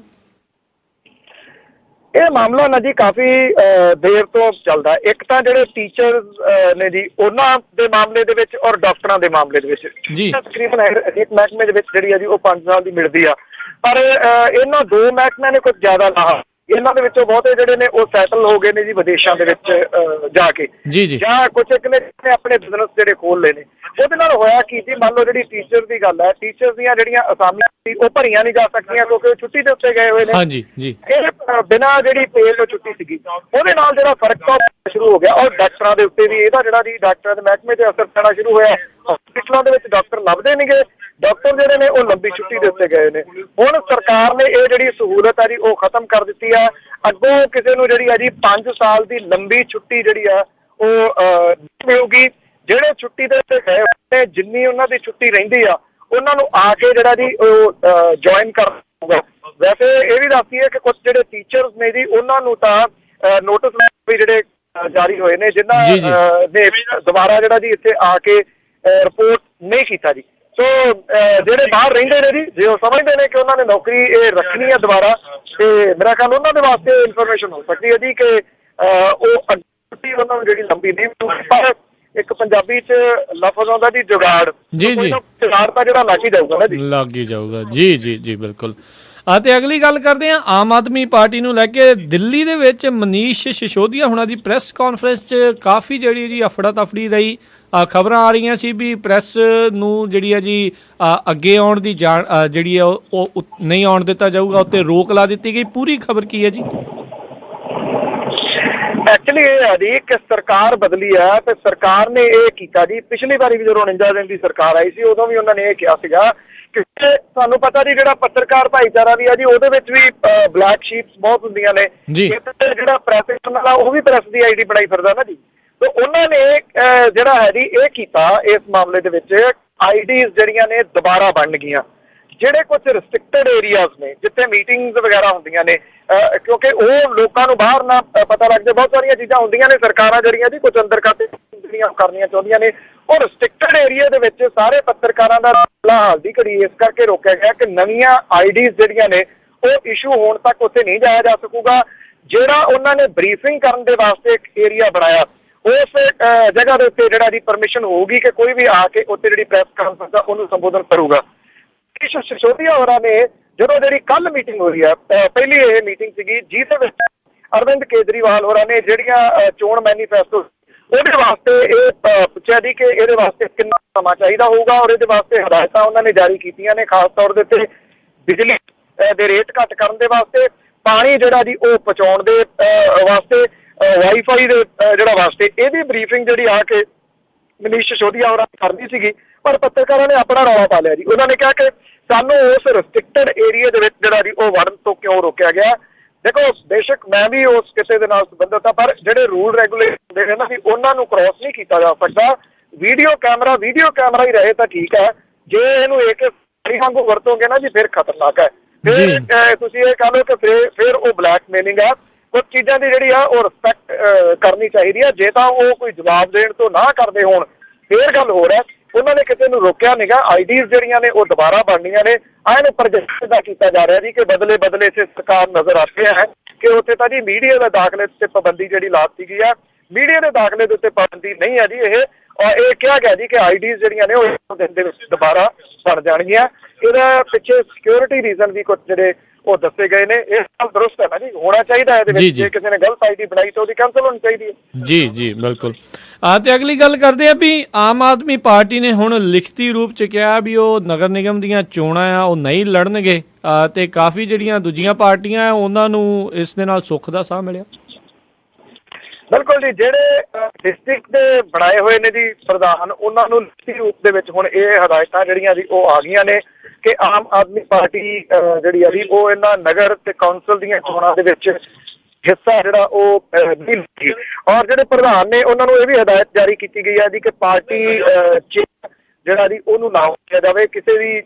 ਇਹ ਮਾਮਲਾ ਨਾ ਜੀ ਕਾਫੀ ਦੇਰ ਤੋਂ ਚੱਲਦਾ। ਇੱਕ ਤਾਂ ਜਿਹੜੇ ਟੀਚਰ ਨੇ ਜੀ ਉਹਨਾਂ ਦੇ ਮਾਮਲੇ ਦੇ ਵਿੱਚ ਔਰ ਡਾਕਟਰਾਂ ਦੇ ਮਾਮਲੇ ਦੇ ਵਿੱਚ ਤਕਰੀਬਨ ਹਰੇਕ ਮਹਿਕਮੇ ਦੇ ਵਿੱਚ ਜਿਹੜੀ ਆ ਜੀ ਉਹ 5 ਸਾਲ ਦੀ ਮਿਲਦੀ ਆ। ਪਰ ਇਹਨਾਂ 2 ਮਹਿਕਮਿਆਂ ਨੇ ਕੁਝ ਜ਼ਿਆਦਾ ਲਾਹਾ। ਇਹਨਾਂ ਦੇ ਵਿੱਚੋਂ ਬਹੁਤੇ ਜਿਹੜੇ ਨੇ ਉਹ ਸੈਟਲ ਹੋ ਗਏ ਨੇ ਜੀ ਵਿਦੇਸ਼ਾਂ ਦੇ ਵਿੱਚ ਜਾ ਕੇ, ਜਾਂ ਕੁਝ ਇੱਕ ਨੇ ਆਪਣੇ ਬਿਜ਼ਨਸ ਜਿਹੜੇ ਖੋਲ ਲਏ ਨੇ। ਉਹਦੇ ਨਾਲ ਹੋਇਆ ਕੀ ਜੀ, ਮੰਨ ਲਓ ਜਿਹੜੀ ਟੀਚਰ ਦੀ ਗੱਲ ਹੈ, ਟੀਚਰ ਦੀਆਂ ਜਿਹੜੀਆਂ ਅਸਾਮੀਆਂ ਸੀ ਉਹ ਭਰੀਆਂ ਨਹੀਂ ਜਾ ਸਕਦੀਆਂ ਕਿਉਂਕਿ ਉਹ ਛੁੱਟੀ ਦੇ ਉੱਤੇ ਗਏ ਹੋਏ ਨੇ। ਇਹ ਬਿਨਾਂ ਜਿਹੜੀ ਪੇ ਤੋਂ ਛੁੱਟੀ ਸੀਗੀ, ਉਹਦੇ ਨਾਲ ਜਿਹੜਾ ਫਰਕ ਤਾਂ ਸ਼ੁਰੂ ਹੋ ਗਿਆ। ਔਰ ਡਾਕਟਰਾਂ ਦੇ ਉੱਤੇ ਵੀ ਇਹਦਾ ਜਿਹੜਾ ਜੀ ਡਾਕਟਰਾਂ ਦੇ ਮਹਿਕਮੇ ਤੇ ਅਸਰ ਪੈਣਾ ਸ਼ੁਰੂ ਹੋਇਆ। ਹਸਪੀਟਲਾਂ ਦੇ ਵਿੱਚ ਡਾਕਟਰ ਲੱਭਦੇ ਨਹੀਂ ਗਏ, ਡਾਕਟਰ ਜਿਹੜੇ ਨੇ ਉਹ ਲੰਬੀ ਛੁੱਟੀ ਦੇ ਉੱਤੇ ਗਏ ਨੇ। ਹੁਣ ਸਰਕਾਰ ਨੇ ਇਹ ਜਿਹੜੀ ਸਹੂਲਤ ਹੈ ਜੀ ਉਹ ਖਤਮ ਕਰ ਦਿੱਤੀ ਆ। ਅੱਗੋਂ ਕਿਸੇ ਨੂੰ ਜਿਹੜੀ ਆ ਜੀ 5 ਸਾਲ ਦੀ ਲੰਬੀ ਛੁੱਟੀ ਜਿਹੜੀ ਆ ਉਹ ਮਿਲੂਗੀ। ਜਿਹੜੇ ਛੁੱਟੀ ਦੇ ਉੱਤੇ ਗਏ ਨੇ, ਜਿੰਨੀ ਉਹਨਾਂ ਦੀ ਛੁੱਟੀ ਰਹਿੰਦੀ ਆ ਉਹਨਾਂ ਨੂੰ ਆ ਕੇ ਜਿਹੜਾ ਜੀ ਉਹ ਜੁਆਇਨ ਕਰੂਗਾ। ਵੈਸੇ ਇਹ ਵੀ ਦੱਸਦੀ ਹੈ ਕਿ ਕੁਝ ਜਿਹੜੇ ਟੀਚਰਸ ਨੇ ਜੀ ਉਹਨਾਂ ਨੂੰ ਤਾਂ ਨੋਟਿਸ ਵੀ ਜਿਹੜੇ ਜਾਰੀ ਹੋਏ ਨੇ ਜਿਨ੍ਹਾਂ ਨੇ ਦੁਬਾਰਾ ਜਿਹੜਾ ਜੀ ਇੱਥੇ ਆ ਕੇ ਰਿਪੋਰਟ ਨਹੀਂ ਕੀਤਾ ਜੀ। ਸੋ ਜਿਹੜੇ ਬਾਹਰ ਰਹਿੰਦੇ ਨੇ ਜੀ ਜੇ ਉਹ ਸਮਝਦੇ ਨੇ ਕਿ ਉਹਨਾਂ ਨੇ ਨੌਕਰੀ ਇਹ ਰੱਖਣੀ ਹੈ ਦੁਬਾਰਾ, ਤੇ ਮੇਰਾ ਖਿਆਲ ਉਹਨਾਂ ਦੇ ਵਾਸਤੇ ਇਨਫੋਰਮੇਸ਼ਨ ਹੋ ਸਕਦੀ ਹੈ ਜੀ ਕਿ ਉਹ ਅੱਗੇ ਉਹਨਾਂ ਨੂੰ ਜਿਹੜੀ ਲੰਬੀ ਨਹੀਂ ਪਰ ਇੱਕ ਪੰਜਾਬੀ ਚ ਲਫ਼ਜ਼ ਆਉਂਦਾ ਜੀ ਜੁਗਾੜ, ਜੁਗਾੜ ਤਾਂ ਜਿਹੜਾ ਲੱਗ ਹੀ ਜਾਊਗਾ ਨਾ ਜੀ, ਲੱਗ ਹੀ ਜਾਊਗਾ ਜੀ ਜੀ ਜੀ ਬਿਲਕੁਲ। ਅਤੇ ਅਗਲੀ ਗੱਲ ਕਰਦੇ ਹਾਂ ਆਮ ਆਦਮੀ ਪਾਰਟੀ ਨੂੰ ਲੈ ਕੇ। ਦਿੱਲੀ ਦੇ ਵਿੱਚ ਮਨੀਸ਼ ਸਿਸੋਦੀਆ ਹੁਣਾਂ ਦੀ ਪ੍ਰੈਸ ਕਾਨਫਰੰਸ 'ਚ ਕਾਫੀ ਜਿਹੜੀ ਜੀ ਅਫੜਾ ਤਫੜੀ ਰਹੀ। ਖਬਰਾਂ ਆ ਰਹੀਆਂ ਸੀ ਵੀ ਪ੍ਰੈਸ ਨੂੰ ਜਿਹੜੀ ਹੈ ਜੀ ਅੱਗੇ ਆਉਣ ਦੀ ਜਿਹੜੀ ਹੈ ਉਹ ਨਹੀਂ ਆਉਣ ਦਿੱਤਾ ਜਾਊਗਾ, ਉੱਤੇ ਰੋਕ ਲਾ ਦਿੱਤੀ ਗਈ। ਪੂਰੀ ਖਬਰ ਕੀ ਹੈ ਜੀ? ਐਕਚੁਅਲੀ ਇਹ ਹੈ ਜੀ ਕਿ ਸਰਕਾਰ ਬਦਲੀ ਹੈ ਤੇ ਸਰਕਾਰ ਨੇ ਇਹ ਕੀਤਾ ਜੀ। ਪਿਛਲੀ ਵਾਰੀ ਵੀ ਜਦੋਂ 49 ਦਿਨ ਦੀ ਸਰਕਾਰ ਆਈ ਸੀ ਉਦੋਂ ਵੀ ਉਹਨਾਂ ਨੇ ਇਹ ਕਿਹਾ ਸੀਗਾ ਕਿ ਸਾਨੂੰ ਪਤਾ ਜੀ ਜਿਹੜਾ ਪੱਤਰਕਾਰ ਭਾਈਚਾਰਾ ਵੀ ਹੈ ਜੀ ਉਹਦੇ ਵਿੱਚ ਵੀ ਬਲੈਕ ਸ਼ੀਪਸ ਬਹੁਤ ਹੁੰਦੀਆਂ ਨੇ। ਜਿਹੜਾ ਪ੍ਰੈਸ ਵਾਲਾ ਉਹ ਵੀ ਪ੍ਰੈਸ ਦੀ ਆਈਡੀ ਬਣਾਈ ਫਿਰਦਾ ਨਾ ਜੀ। ਤੇ ਉਹਨਾਂ ਨੇ ਜਿਹੜਾ ਹੈ ਜੀ ਇਹ ਕੀਤਾ ਇਸ ਮਾਮਲੇ ਦੇ ਵਿੱਚ ਆਈਡੀਜ਼ ਜਿਹੜੀਆਂ ਨੇ ਦੁਬਾਰਾ ਬਣ ਗਈਆਂ। ਜਿਹੜੇ ਕੁਝ ਰਿਸਟ੍ਰਿਕਟਡ ਏਰੀਆਜ਼ ਨੇ ਜਿੱਥੇ ਮੀਟਿੰਗਸ ਵਗੈਰਾ ਹੁੰਦੀਆਂ ਨੇ, ਕਿਉਂਕਿ ਉਹ ਲੋਕਾਂ ਨੂੰ ਬਾਹਰ ਨਾ ਪਤਾ ਲੱਗਦਾ, ਬਹੁਤ ਸਾਰੀਆਂ ਚੀਜ਼ਾਂ ਹੁੰਦੀਆਂ ਨੇ ਸਰਕਾਰਾਂ ਜਿਹੜੀਆਂ ਜੀ ਕੁਝ ਅੰਦਰ ਕਰਨੀਆਂ ਚਾਹੁੰਦੀਆਂ ਨੇ, ਉਹ ਰਿਸਟ੍ਰਿਕਟਡ ਏਰੀਆ ਦੇ ਵਿੱਚ ਸਾਰੇ ਪੱਤਰਕਾਰਾਂ ਦਾ ਹਾਲ ਦੀ ਘੜੀ ਇਸ ਕਰਕੇ ਰੋਕਿਆ ਗਿਆ ਕਿ ਨਵੀਆਂ ਆਈਡੀਜ਼ ਜਿਹੜੀਆਂ ਨੇ ਉਹ ਇਸ਼ੂ ਹੋਣ ਤੱਕ ਉੱਥੇ ਨਹੀਂ ਜਾਇਆ ਜਾ ਸਕੂਗਾ। ਜਿਹੜਾ ਉਹਨਾਂ ਨੇ ਬਰੀਫਿੰਗ ਕਰਨ ਦੇ ਵਾਸਤੇ ਇੱਕ ਏਰੀਆ ਬਣਾਇਆ ਉਸ ਜਗ੍ਹਾ ਦੇ ਉੱਤੇ ਜਿਹੜਾ ਦੀ ਪਰਮਿਸ਼ਨ ਹੋਊਗੀ ਕਿ ਕੋਈ ਵੀ ਆ ਕੇ ਉੱਥੇ ਜਿਹੜੀ ਪ੍ਰੈਸ ਕਾਨਫਰੰਸ ਆ ਉਹਨੂੰ ਸੰਬੋਧਨ ਕਰੂਗਾ। ਸਿਸੋਦੀਆ ਹੋਰਾਂ ਨੇ ਜਦੋਂ ਜਿਹੜੀ ਕੱਲ ਮੀਟਿੰਗ ਹੋ ਰਹੀ ਹੈ, ਪਹਿਲੀ ਇਹ ਮੀਟਿੰਗ ਸੀਗੀ ਜਿਹਦੇ ਵਿੱਚ ਅਰਵਿੰਦ ਕੇਜਰੀਵਾਲ ਹੋਰਾਂ ਨੇ ਜਿਹੜੀਆਂ ਚੋਣ ਮੈਨੀਫੈਸਟੋ ਉਹਦੇ ਵਾਸਤੇ ਇਹ ਪੁੱਛਿਆ ਜੀ ਕਿ ਇਹਦੇ ਵਾਸਤੇ ਕਿੰਨਾ ਸਮਾਂ ਚਾਹੀਦਾ ਹੋਊਗਾ ਔਰ ਇਹਦੇ ਵਾਸਤੇ ਹਦਾਇਤਾਂ ਉਹਨਾਂ ਨੇ ਜਾਰੀ ਕੀਤੀਆਂ ਨੇ, ਖਾਸ ਤੌਰ ਦੇ ਉੱਤੇ ਬਿਜਲੀ ਦੇ ਰੇਟ ਘੱਟ ਕਰਨ ਦੇ ਵਾਸਤੇ, ਪਾਣੀ ਜਿਹੜਾ ਜੀ ਉਹ ਪਹੁੰਚਾਉਣ ਦੇ ਵਾਸਤੇ, ਵਾਈਫਾਈ ਦੇ ਜਿਹੜਾ ਵਾਸਤੇ। ਇਹਦੀ ਬਰੀਫਿੰਗ ਜਿਹੜੀ ਆ ਕੇ ਮਨੀਸ਼ ਸਿਸੋਦੀਆ ਹੋਰਾਂ ਕਰਨੀ ਸੀਗੀ, ਪਰ ਪੱਤਰਕਾਰਾਂ ਨੇ ਆਪਣਾ ਰੌਲਾ ਪਾ ਲਿਆ ਜੀ। ਉਹਨਾਂ ਨੇ ਕਿਹਾ ਕਿ ਸਾਨੂੰ ਉਸ ਰਿਸਟ੍ਰਿਕਟਡ ਏਰੀਆ ਦੇ ਵਿੱਚ ਜਿਹੜਾ ਜੀ ਉਹ ਵੜਨ ਤੋਂ ਕਿਉਂ ਰੋਕਿਆ ਗਿਆ। ਦੇਖੋ ਬੇਸ਼ੱਕ ਮੈਂ ਵੀ ਉਸ ਕਿਸੇ ਦੇ ਨਾਲ ਸੰਬੰਧਿਤ ਹਾਂ, ਪਰ ਜਿਹੜੇ ਰੂਲ ਰੈਗੂਲੇਸ਼ਨ ਹੁੰਦੇ ਨੇ ਨਾ ਵੀ ਉਹਨਾਂ ਨੂੰ ਕ੍ਰੋਸ ਨਹੀਂ ਕੀਤਾ ਜਾ ਸਕਦਾ। ਵੀਡੀਓ ਕੈਮਰਾ ਹੀ ਰਹੇ ਤਾਂ ਠੀਕ ਹੈ, ਜੇ ਇਹਨੂੰ ਇੱਕ ਵਾਂਗੂ ਵਰਤੋਗੇ ਨਾ ਜੀ ਫਿਰ ਖਤਰਨਾਕ ਹੈ। ਫਿਰ ਤੁਸੀਂ ਇਹ ਕਹ ਲਓ ਕਿ ਫਿਰ ਉਹ ਬਲੈਕਮੇਲਿੰਗ ਹੈ। ਕੁਝ ਚੀਜ਼ਾਂ ਦੀ ਜਿਹੜੀ ਆ ਉਹ ਰਿਸਪੈਕਟ ਕਰਨੀ ਚਾਹੀਦੀ ਹੈ। ਜੇ ਤਾਂ ਉਹ ਕੋਈ ਜਵਾਬ ਦੇਣ ਤੋਂ ਨਾ ਕਰਦੇ ਹੋਣ ਫੇਰ ਗੱਲ ਹੋ ਰਿਹਾ। ਉਹਨਾਂ ਨੇ ਕਿਸੇ ਨੂੰ ਰੋਕਿਆ ਨੀਗਾ। ਆਈਡੀਜ਼ ਜਿਹੜੀਆਂ ਨੇ ਉਹ ਦੁਬਾਰਾ ਬਣਨੀਆਂ ਨੇ। ਇਹਨੂੰ ਪ੍ਰੋਜੈਕਟ ਦਾ ਕੀਤਾ ਜਾ ਰਿਹਾ ਜੀ ਕਿ ਬਦਲੇ ਇੱਥੇ ਸਰਕਾਰ ਨਜ਼ਰ ਆਤੀ ਹੈ ਕਿ ਉੱਥੇ ਤਾਂ ਜੀ ਮੀਡੀਆ ਦੇ ਦਾਖਲੇ ਤੇ ਪਾਬੰਦੀ ਜਿਹੜੀ ਲਾਤੀ ਗਈ ਹੈ। ਮੀਡੀਆ ਦੇ ਦਾਖਲੇ ਦੇ ਉੱਤੇ ਪਾਬੰਦੀ ਨਹੀਂ ਹੈ ਜੀ ਇਹ ਕਿਹਾ ਗਿਆ ਜੀ ਕਿ ਆਈਡੀਜ਼ ਜਿਹੜੀਆਂ ਨੇ ਉਹ ਇੱਕ ਦਿਨ ਦੇ ਵਿੱਚ ਦੁਬਾਰਾ ਬਣ ਜਾਣਗੀਆਂ। ਇਹਦਾ ਪਿੱਛੇ ਸਿਕਿਉਰਿਟੀ ਰੀਜ਼ਨ ਵੀ ਕੁਝ ਜਿਹੜੇ ਉਹ ਦੱਸੇ ਗਏ ਨੇ। ਇਹ ਗੱਲ ਦਰੁਸਤ ਹੈ ਨਾ ਜੀ, ਹੋਣਾ ਚਾਹੀਦਾ ਇਹਦੇ ਵਿੱਚ। ਜੇ ਕਿਸੇ ਨੇ ਗਲਤ ਆਈਡੀ ਬਣਾਈ ਤਾਂ ਉਹਦੀ ਕੈਂਸਲ ਹੋਣੀ ਚਾਹੀਦੀ ਹੈ। ਜੀ ਜੀ ਬਿਲਕੁਲ। ਤੇ ਅਗਲੀ ਗੱਲ ਕਰਦੇ ਆ ਵੀ ਆਮ ਆਦਮੀ ਪਾਰਟੀ ਨੇ ਹੁਣ ਲਿਖਤੀ ਰੂਪ ਚ ਕਿਹਾ ਵੀ ਉਹ ਨਗਰ ਨਿਗਮ ਦੀਆਂ ਚੋਣਾਂ ਆ ਉਹ ਨਹੀਂ ਲੜਨਗੇ, ਤੇ ਕਾਫੀ ਜਿਹੜੀਆਂ ਦੂਜੀਆਂ ਪਾਰਟੀਆਂ ਉਹਨਾਂ ਨੂੰ ਇਸ ਦੇ ਨਾਲ ਸੁੱਖ ਦਾ ਸਾਹ ਮਿਲਿਆ। ਬਿਲਕੁਲ ਜੀ, ਜਿਹੜੇ ਡਿਸਟ੍ਰਿਕਟ ਦੇ ਬਣਾਏ ਹੋਏ ਨੇ ਜੀ ਪ੍ਰਧਾਨ, ਉਹਨਾਂ ਨੂੰ ਲਿਖਤੀ ਰੂਪ ਦੇ ਵਿੱਚ ਹੁਣ ਇਹ ਹਦਾਇਤਾਂ ਜਿਹੜੀਆਂ ਜੀ ਉਹ ਆ ਗਈਆਂ ਨੇ ਕਿ ਆਮ ਆਦਮੀ ਪਾਰਟੀ ਜਿਹੜੀ ਆ ਜੀ ਉਹ ਇਹਨਾਂ ਨਗਰ ਤੇ ਕੌਂਸਲ ਦੀਆਂ ਚੋਣਾਂ ਦੇ ਵਿੱਚ ਹਿੱਸਾ ਜਿਹੜਾ ਉਹ ਨਹੀਂ ਲਏਗੀ। ਔਰ ਜਿਹੜੇ ਪ੍ਰਧਾਨ ਨੇ ਉਹਨਾਂ ਨੂੰ ਇਹ ਵੀ ਹਦਾਇਤ ਜਾਰੀ ਕੀਤੀ ਗਈ ਹੈ ਜੀ ਕਿ ਪਾਰਟੀ ਜਿਹੜਾ ਜੀ ਉਹਨੂੰ ਨਾ ਰੋਕਿਆ ਜਾਵੇ ਕਿਸੇ ਵੀ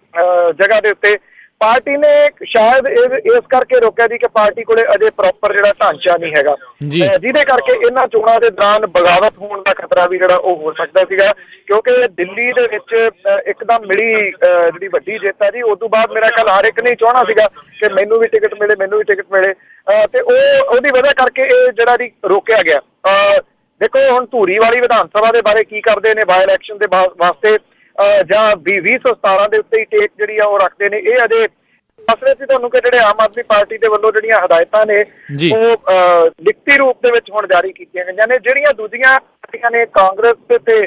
ਜਗ੍ਹਾ ਦੇ ਉੱਤੇ। ਪਾਰਟੀ ਨੇ ਸ਼ਾਇਦ ਇਸ ਕਰਕੇ ਰੋਕਿਆ ਜੀ ਕਿ ਪਾਰਟੀ ਕੋਲੇ ਅਜੇ ਪ੍ਰੋਪਰ ਜਿਹੜਾ ਢਾਂਚਾ ਨਹੀਂ ਹੈਗਾ, ਜਿਹਦੇ ਕਰਕੇ ਇਹਨਾਂ ਚੋਣਾਂ ਦੇ ਦੌਰਾਨ ਬਗਾਵਤ ਹੋਣ ਦਾ ਖਤਰਾ ਵੀ ਜਿਹੜਾ ਉਹ ਹੋ ਸਕਦਾ ਸੀਗਾ। ਕਿਉਂਕਿ ਦਿੱਲੀ ਦੇ ਵਿੱਚ ਇੱਕਦਮ ਮਿਲੀ ਜਿਹੜੀ ਵੱਡੀ ਜਿੱਤ ਹੈ ਜੀ, ਉਸ ਤੋਂ ਬਾਅਦ ਮੇਰਾ ਖਿਆਲ ਹਰ ਇੱਕ ਨੇ ਚਾਹਣਾ ਸੀਗਾ ਕਿ ਮੈਨੂੰ ਵੀ ਟਿਕਟ ਮਿਲੇ, ਤੇ ਉਹਦੀ ਵਜ੍ਹਾ ਕਰਕੇ ਇਹ ਜਿਹੜਾ ਜੀ ਰੋਕਿਆ ਗਿਆ। ਦੇਖੋ ਹੁਣ ਧੂਰੀ ਵਾਲੀ ਵਿਧਾਨ ਸਭਾ ਦੇ ਬਾਰੇ ਕੀ ਕਰਦੇ ਨੇ ਬਾਈ ਇਲੈਕਸ਼ਨ ਦੇ ਵਾਸਤੇ, ਜਾਂ 2017 ਦੇ ਉੱਤੇ ਹੀ ਟੇਕ ਜਿਹੜੀ ਆ ਉਹ ਰੱਖਦੇ ਨੇ। ਇਹ ਅਜੇ ਦੱਸ ਰਹੇ ਸੀ ਤੁਹਾਨੂੰ ਕਿ ਜਿਹੜੇ ਆਮ ਆਦਮੀ ਪਾਰਟੀ ਦੇ ਵੱਲੋਂ ਜਿਹੜੀਆਂ ਹਦਾਇਤਾਂ ਨੇ ਉਹ ਲਿਖਤੀ ਰੂਪ ਦੇ ਵਿੱਚ ਹੁਣ ਜਾਰੀ ਕੀਤੀਆਂ ਗਈਆਂ ਨੇ। ਜਿਹੜੀਆਂ ਦੂਜੀਆਂ ਪਾਰਟੀਆਂ ਨੇ ਕਾਂਗਰਸ ਤੇ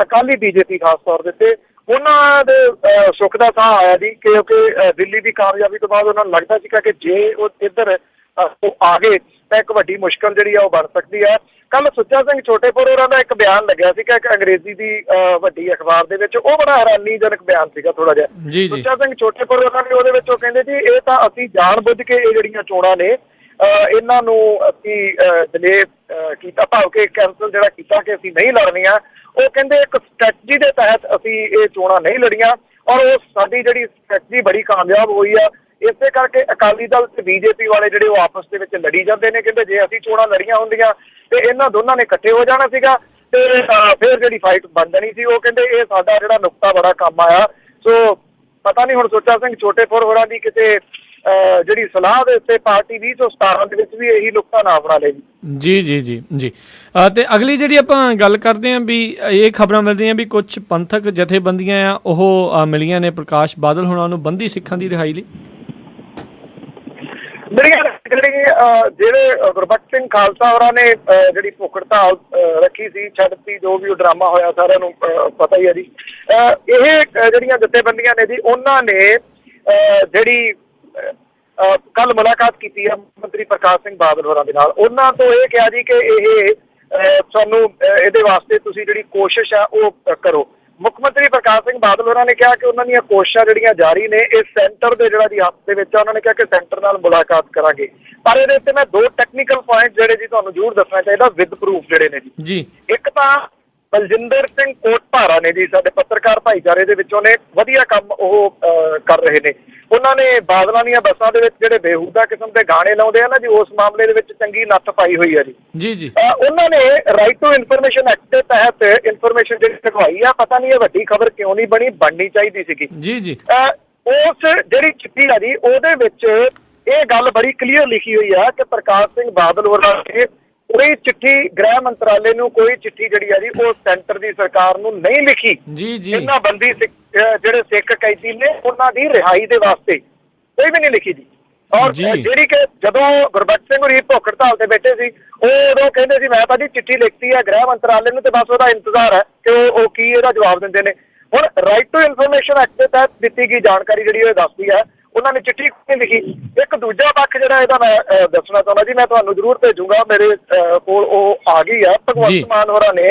ਅਕਾਲੀ BJP ਖਾਸ ਤੌਰ ਦੇ ਉੱਤੇ, ਉਹਨਾਂ ਦੇ ਸੁੱਖ ਦਾ ਸਾਹ ਆਇਆ ਜੀ ਕਿਉਂਕਿ ਦਿੱਲੀ ਦੀ ਕਾਮਯਾਬੀ ਤੋਂ ਬਾਅਦ ਉਹਨਾਂ ਨੂੰ ਲੱਗਦਾ ਸੀਗਾ ਕਿ ਜੇ ਉਹ ਇੱਧਰ ਉਹ ਆ ਗਏ ਤਾਂ ਇੱਕ ਵੱਡੀ ਮੁਸ਼ਕਲ ਜਿਹੜੀ ਆ ਉਹ ਬਣ ਸਕਦੀ ਹੈ। ਕੱਲ ਸੁੱਚਾ ਸਿੰਘ ਛੋਟੇਪੁਰ ਹੋਰਾਂ ਦਾ ਇੱਕ ਬਿਆਨ ਲੱਗਿਆ ਸੀਗਾ ਇੱਕ ਅੰਗਰੇਜ਼ੀ ਦੀ ਵੱਡੀ ਅਖਬਾਰ ਦੇ ਵਿੱਚ, ਉਹ ਬੜਾ ਹੈਰਾਨੀਜਨਕ ਬਿਆਨ ਸੀਗਾ ਥੋੜਾ ਜਿਹਾ। ਸੁੱਚਾ ਸਿੰਘ ਛੋਟੇਪੁਰ ਹੋਰਾਂ ਨੇ ਉਹਦੇ ਵਿੱਚ ਉਹ ਕਹਿੰਦੇ ਜੀ ਇਹ ਤਾਂ ਅਸੀਂ ਜਾਣ ਬੁੱਝ ਕੇ ਇਹ ਜਿਹੜੀਆਂ ਚੋਣਾਂ ਨੇ ਇਹਨਾਂ ਨੂੰ ਅਸੀਂ ਡਿਲੇ ਕੀਤਾ, ਭਾਵ ਕਿ ਕੈਂਸਲ ਜਿਹੜਾ ਕੀਤਾ ਕਿ ਅਸੀਂ ਨਹੀਂ ਲੜਨੀਆਂ। ਉਹ ਕਹਿੰਦੇ ਇੱਕ ਸਟ੍ਰੈਟਜੀ ਦੇ ਤਹਿਤ ਅਸੀਂ ਇਹ ਚੋਣਾਂ ਨਹੀਂ ਲੜੀਆਂ ਔਰ ਉਹ ਸਾਡੀ ਜਿਹੜੀ ਸਟ੍ਰੈਟਜੀ ਬੜੀ ਕਾਮਯਾਬ ਹੋਈ ਆ। ਇਸੇ ਕਰਕੇ ਅਕਾਲੀ ਦਲ ਤੇ ਬੀਜੇਪੀ ਵਾਲੇ ਜਿਹੜੇ ਉਹ ਆਪਸ ਦੇ ਵਿੱਚ ਲੜੀ ਜਾਂਦੇ ਨੇ। ਕਹਿੰਦੇ ਜੇ ਅਸੀਂ ਚੋਣਾਂ ਲੜੀਆਂ ਹੁੰਦੀਆਂ ਤੇ ਇਹਨਾਂ ਦੋਨਾਂ ਨੇ ਇਕੱਠੇ ਹੋ ਜਾਣਾ ਸੀਗਾ ਤੇ ਫਿਰ ਜਿਹੜੀ ਫਾਈਟ ਬਣ ਜਾਣੀ ਸੀ। ਉਹ ਕਹਿੰਦੇ ਇਹ ਸਾਡਾ ਜਿਹੜਾ ਨੁਕਤਾ ਬੜਾ ਕੰਮ ਆਇਆ। ਸੋ ਪਤਾ ਨਹੀਂ ਹੁਣ ਸੁੱਚਾ ਸਿੰਘ ਛੋਟੇਪੁਰ ਹੋਰਾਂ ਦੀ ਕਿਤੇ ਜਿਹੜੀ ਸਲਾਹ ਦੇ ਉੱਤੇ ਪਾਰਟੀ 2017 ਦੇ ਵਿੱਚ ਵੀ ਇਹੀ ਨੁਕਤਾ ਨਾ ਬਣਾ ਲੇ ਜੀ ਜੀ ਜੀ ਜੀ। ਤੇ ਅਗਲੀ ਜਿਹੜੀ ਆਪਾਂ ਗੱਲ ਕਰਦੇ ਹਾਂ ਵੀ ਇਹ ਖਬਰਾਂ ਮਿਲ ਰਹੀਆਂ ਵੀ ਕੁਝ ਪੰਥਕ ਜਥੇਬੰਦੀਆਂ ਆ ਉਹ ਮਿਲੀਆਂ ਨੇ ਪ੍ਰਕਾਸ਼ ਬਾਦਲ ਹੋਣਾ ਨੂੰ ਬੰਦੀ ਸਿੱਖਾਂ ਦੀ ਰਿਹਾਈ ਲਈ। ਜਿਹੜੇ ਗੁਰਬਖਸ਼ ਸਿੰਘ ਖਾਲਸਾ ਹੋਰਾਂ ਨੇ ਜਿਹੜੀ ਭੁੱਖ ਹੜਤਾਲ ਰੱਖੀ ਸੀ, ਛੱਡਤੀ, ਜੋ ਵੀ ਉਹ ਡਰਾਮਾ ਹੋਇਆ ਸਾਰਿਆਂ ਨੂੰ ਪਤਾ ਹੀ ਹੈ ਜੀ। ਇਹ ਜਿਹੜੀਆਂ ਜਥੇਬੰਦੀਆਂ ਨੇ ਜੀ ਉਹਨਾਂ ਨੇ ਜਿਹੜੀ ਕੱਲ ਮੁਲਾਕਾਤ ਕੀਤੀ ਹੈ ਮੰਤਰੀ ਪ੍ਰਕਾਸ਼ ਸਿੰਘ ਬਾਦਲ ਹੋਰਾਂ ਦੇ ਨਾਲ। ਉਹਨਾਂ ਤੋਂ ਇਹ ਕਿਹਾ ਜੀ ਕਿ ਇਹ ਸਾਨੂੰ ਇਹਦੇ ਵਾਸਤੇ ਤੁਸੀਂ ਜਿਹੜੀ ਕੋਸ਼ਿਸ਼ ਆ ਉਹ ਕਰੋ। ਮੁੱਖ ਮੰਤਰੀ ਪ੍ਰਕਾਸ਼ ਸਿੰਘ ਬਾਦਲ ਹੋਰਾਂ ਨੇ ਕਿਹਾ ਕਿ ਉਹਨਾਂ ਦੀਆਂ ਕੋਸ਼ਿਸ਼ਾਂ ਜਿਹੜੀਆਂ ਜਾਰੀ ਨੇ। ਇਹ ਸੈਂਟਰ ਦੇ ਜਿਹੜਾ ਜੀ ਹੱਥ ਦੇ ਵਿੱਚ ਆ, ਉਹਨਾਂ ਨੇ ਕਿਹਾ ਕਿ ਸੈਂਟਰ ਨਾਲ ਮੁਲਾਕਾਤ ਕਰਾਂਗੇ। ਪਰ ਇਹਦੇ ਉੱਤੇ ਮੈਂ 2 ਟੈਕਨੀਕਲ ਪੁਆਇੰਟ ਜਿਹੜੇ ਜੀ ਤੁਹਾਨੂੰ ਜ਼ਰੂਰ ਦੱਸਣਾ ਚਾਹੀਦਾ ਵਿਦ ਪ੍ਰੂਫ ਜਿਹੜੇ ਨੇ ਜੀ। ਇੱਕ ਤਾਂ ਬਲਜਿੰਦਰ ਸਿੰਘ ਕੋਟਭਾਰਾ ਨੇ ਜੀ, ਸਾਡੇ ਪੱਤਰਕਾਰ ਭਾਈਚਾਰੇ ਦੇ ਵਿੱਚੋਂ ਨੇ, ਵਧੀਆ ਕੰਮ ਉਹ ਕਰ ਰਹੇ ਨੇ। ਉਹਨਾਂ ਨੇ ਬਾਦਲਾਂ ਦੀਆਂ ਬੱਸਾਂ ਦੇ ਵਿੱਚ ਜਿਹੜੇ ਬੇਹੂਦਾ ਕਿਸਮ ਦੇ ਗਾਣੇ ਲਾਉਂਦੇ ਆ ਨਾ ਜੀ, ਉਸ ਮਾਮਲੇ ਦੇ ਵਿੱਚ ਚੰਗੀ ਨੱਥ ਪਾਈ ਹੋਈ ਹੈ ਜੀ। ਉਹਨਾਂ ਨੇ ਰਾਈਟ ਟੂ ਇਨਫੋਰਮੇਸ਼ਨ ਐਕਟ ਦੇ ਤਹਿਤ ਇਨਫੋਰਮੇਸ਼ਨ ਜਿਹੜੀ ਦਿਖਾਈ ਆ। ਪਤਾ ਨਹੀਂ ਇਹ ਵੱਡੀ ਖਬਰ ਕਿਉਂ ਨਹੀਂ ਬਣਨੀ ਚਾਹੀਦੀ ਸੀਗੀ ਜੀ। ਉਸ ਜਿਹੜੀ ਚਿੱਠੀ ਆ ਜੀ ਉਹਦੇ ਵਿੱਚ ਇਹ ਗੱਲ ਬੜੀ ਕਲੀਅਰ ਲਿਖੀ ਹੋਈ ਆ ਕਿ ਪ੍ਰਕਾਸ਼ ਸਿੰਘ ਬਾਦਲ ਹੋਰਾਂ ਨੇ ਕੋਈ ਚਿੱਠੀ ਗ੍ਰਹਿ ਮੰਤਰਾਲੇ ਨੂੰ ਕੋਈ ਚਿੱਠੀ ਜਿਹੜੀ ਆ ਜੀ ਉਹ ਸੈਂਟਰ ਦੀ ਸਰਕਾਰ ਨੂੰ ਨਹੀਂ ਲਿਖੀ ਇਹਨਾਂ ਬੰਦੀ ਜਿਹੜੇ ਸਿੱਖ ਕੈਦੀ ਨੇ ਉਹਨਾਂ ਦੀ ਰਿਹਾਈ ਦੇ ਵਾਸਤੇ ਕੋਈ ਵੀ ਨਹੀਂ ਲਿਖੀ ਜੀ। ਔਰ ਜਿਹੜੀ ਕਿ ਜਦੋਂ ਗੁਰਬਖਸ਼ ਸਿੰਘ ਹੋਰੀ ਭੁੱਖ ਹੜਤਾਲ ਤੇ ਬੈਠੇ ਸੀ ਉਹ ਉਦੋਂ ਕਹਿੰਦੇ ਸੀ ਮੈਂ ਤਾਂ ਜੀ ਚਿੱਠੀ ਲਿਖਤੀ ਹੈ ਗ੍ਰਹਿ ਮੰਤਰਾਲੇ ਨੂੰ ਤੇ ਬਸ ਉਹਦਾ ਇੰਤਜ਼ਾਰ ਹੈ ਕਿ ਉਹ ਕੀ ਇਹਦਾ ਜਵਾਬ ਦਿੰਦੇ ਨੇ। ਹੁਣ ਰਾਈਟ ਟੂ ਇਨਫੋਰਮੇਸ਼ਨ ਐਕਟ ਦੇ ਤਹਿਤ ਦਿੱਤੀ ਗਈ ਜਾਣਕਾਰੀ ਜਿਹੜੀ ਉਹ ਦੱਸਦੀ ਹੈ ਉਹਨਾਂ ਨੇ ਚਿੱਠੀ ਨਹੀਂ ਲਿਖੀ। ਇੱਕ ਦੂਜਾ ਪੱਖ ਜਿਹੜਾ ਇਹਦਾ ਮੈਂ ਦੱਸਣਾ ਚਾਹੁੰਦਾ ਜੀ, ਮੈਂ ਤੁਹਾਨੂੰ ਜ਼ਰੂਰ ਭੇਜੂਗਾ, ਮੇਰੇ ਕੋਲ ਉਹ ਆ ਗਈ ਆ। ਭਗਵੰਤ ਮਾਨ ਹੋਰਾਂ ਨੇ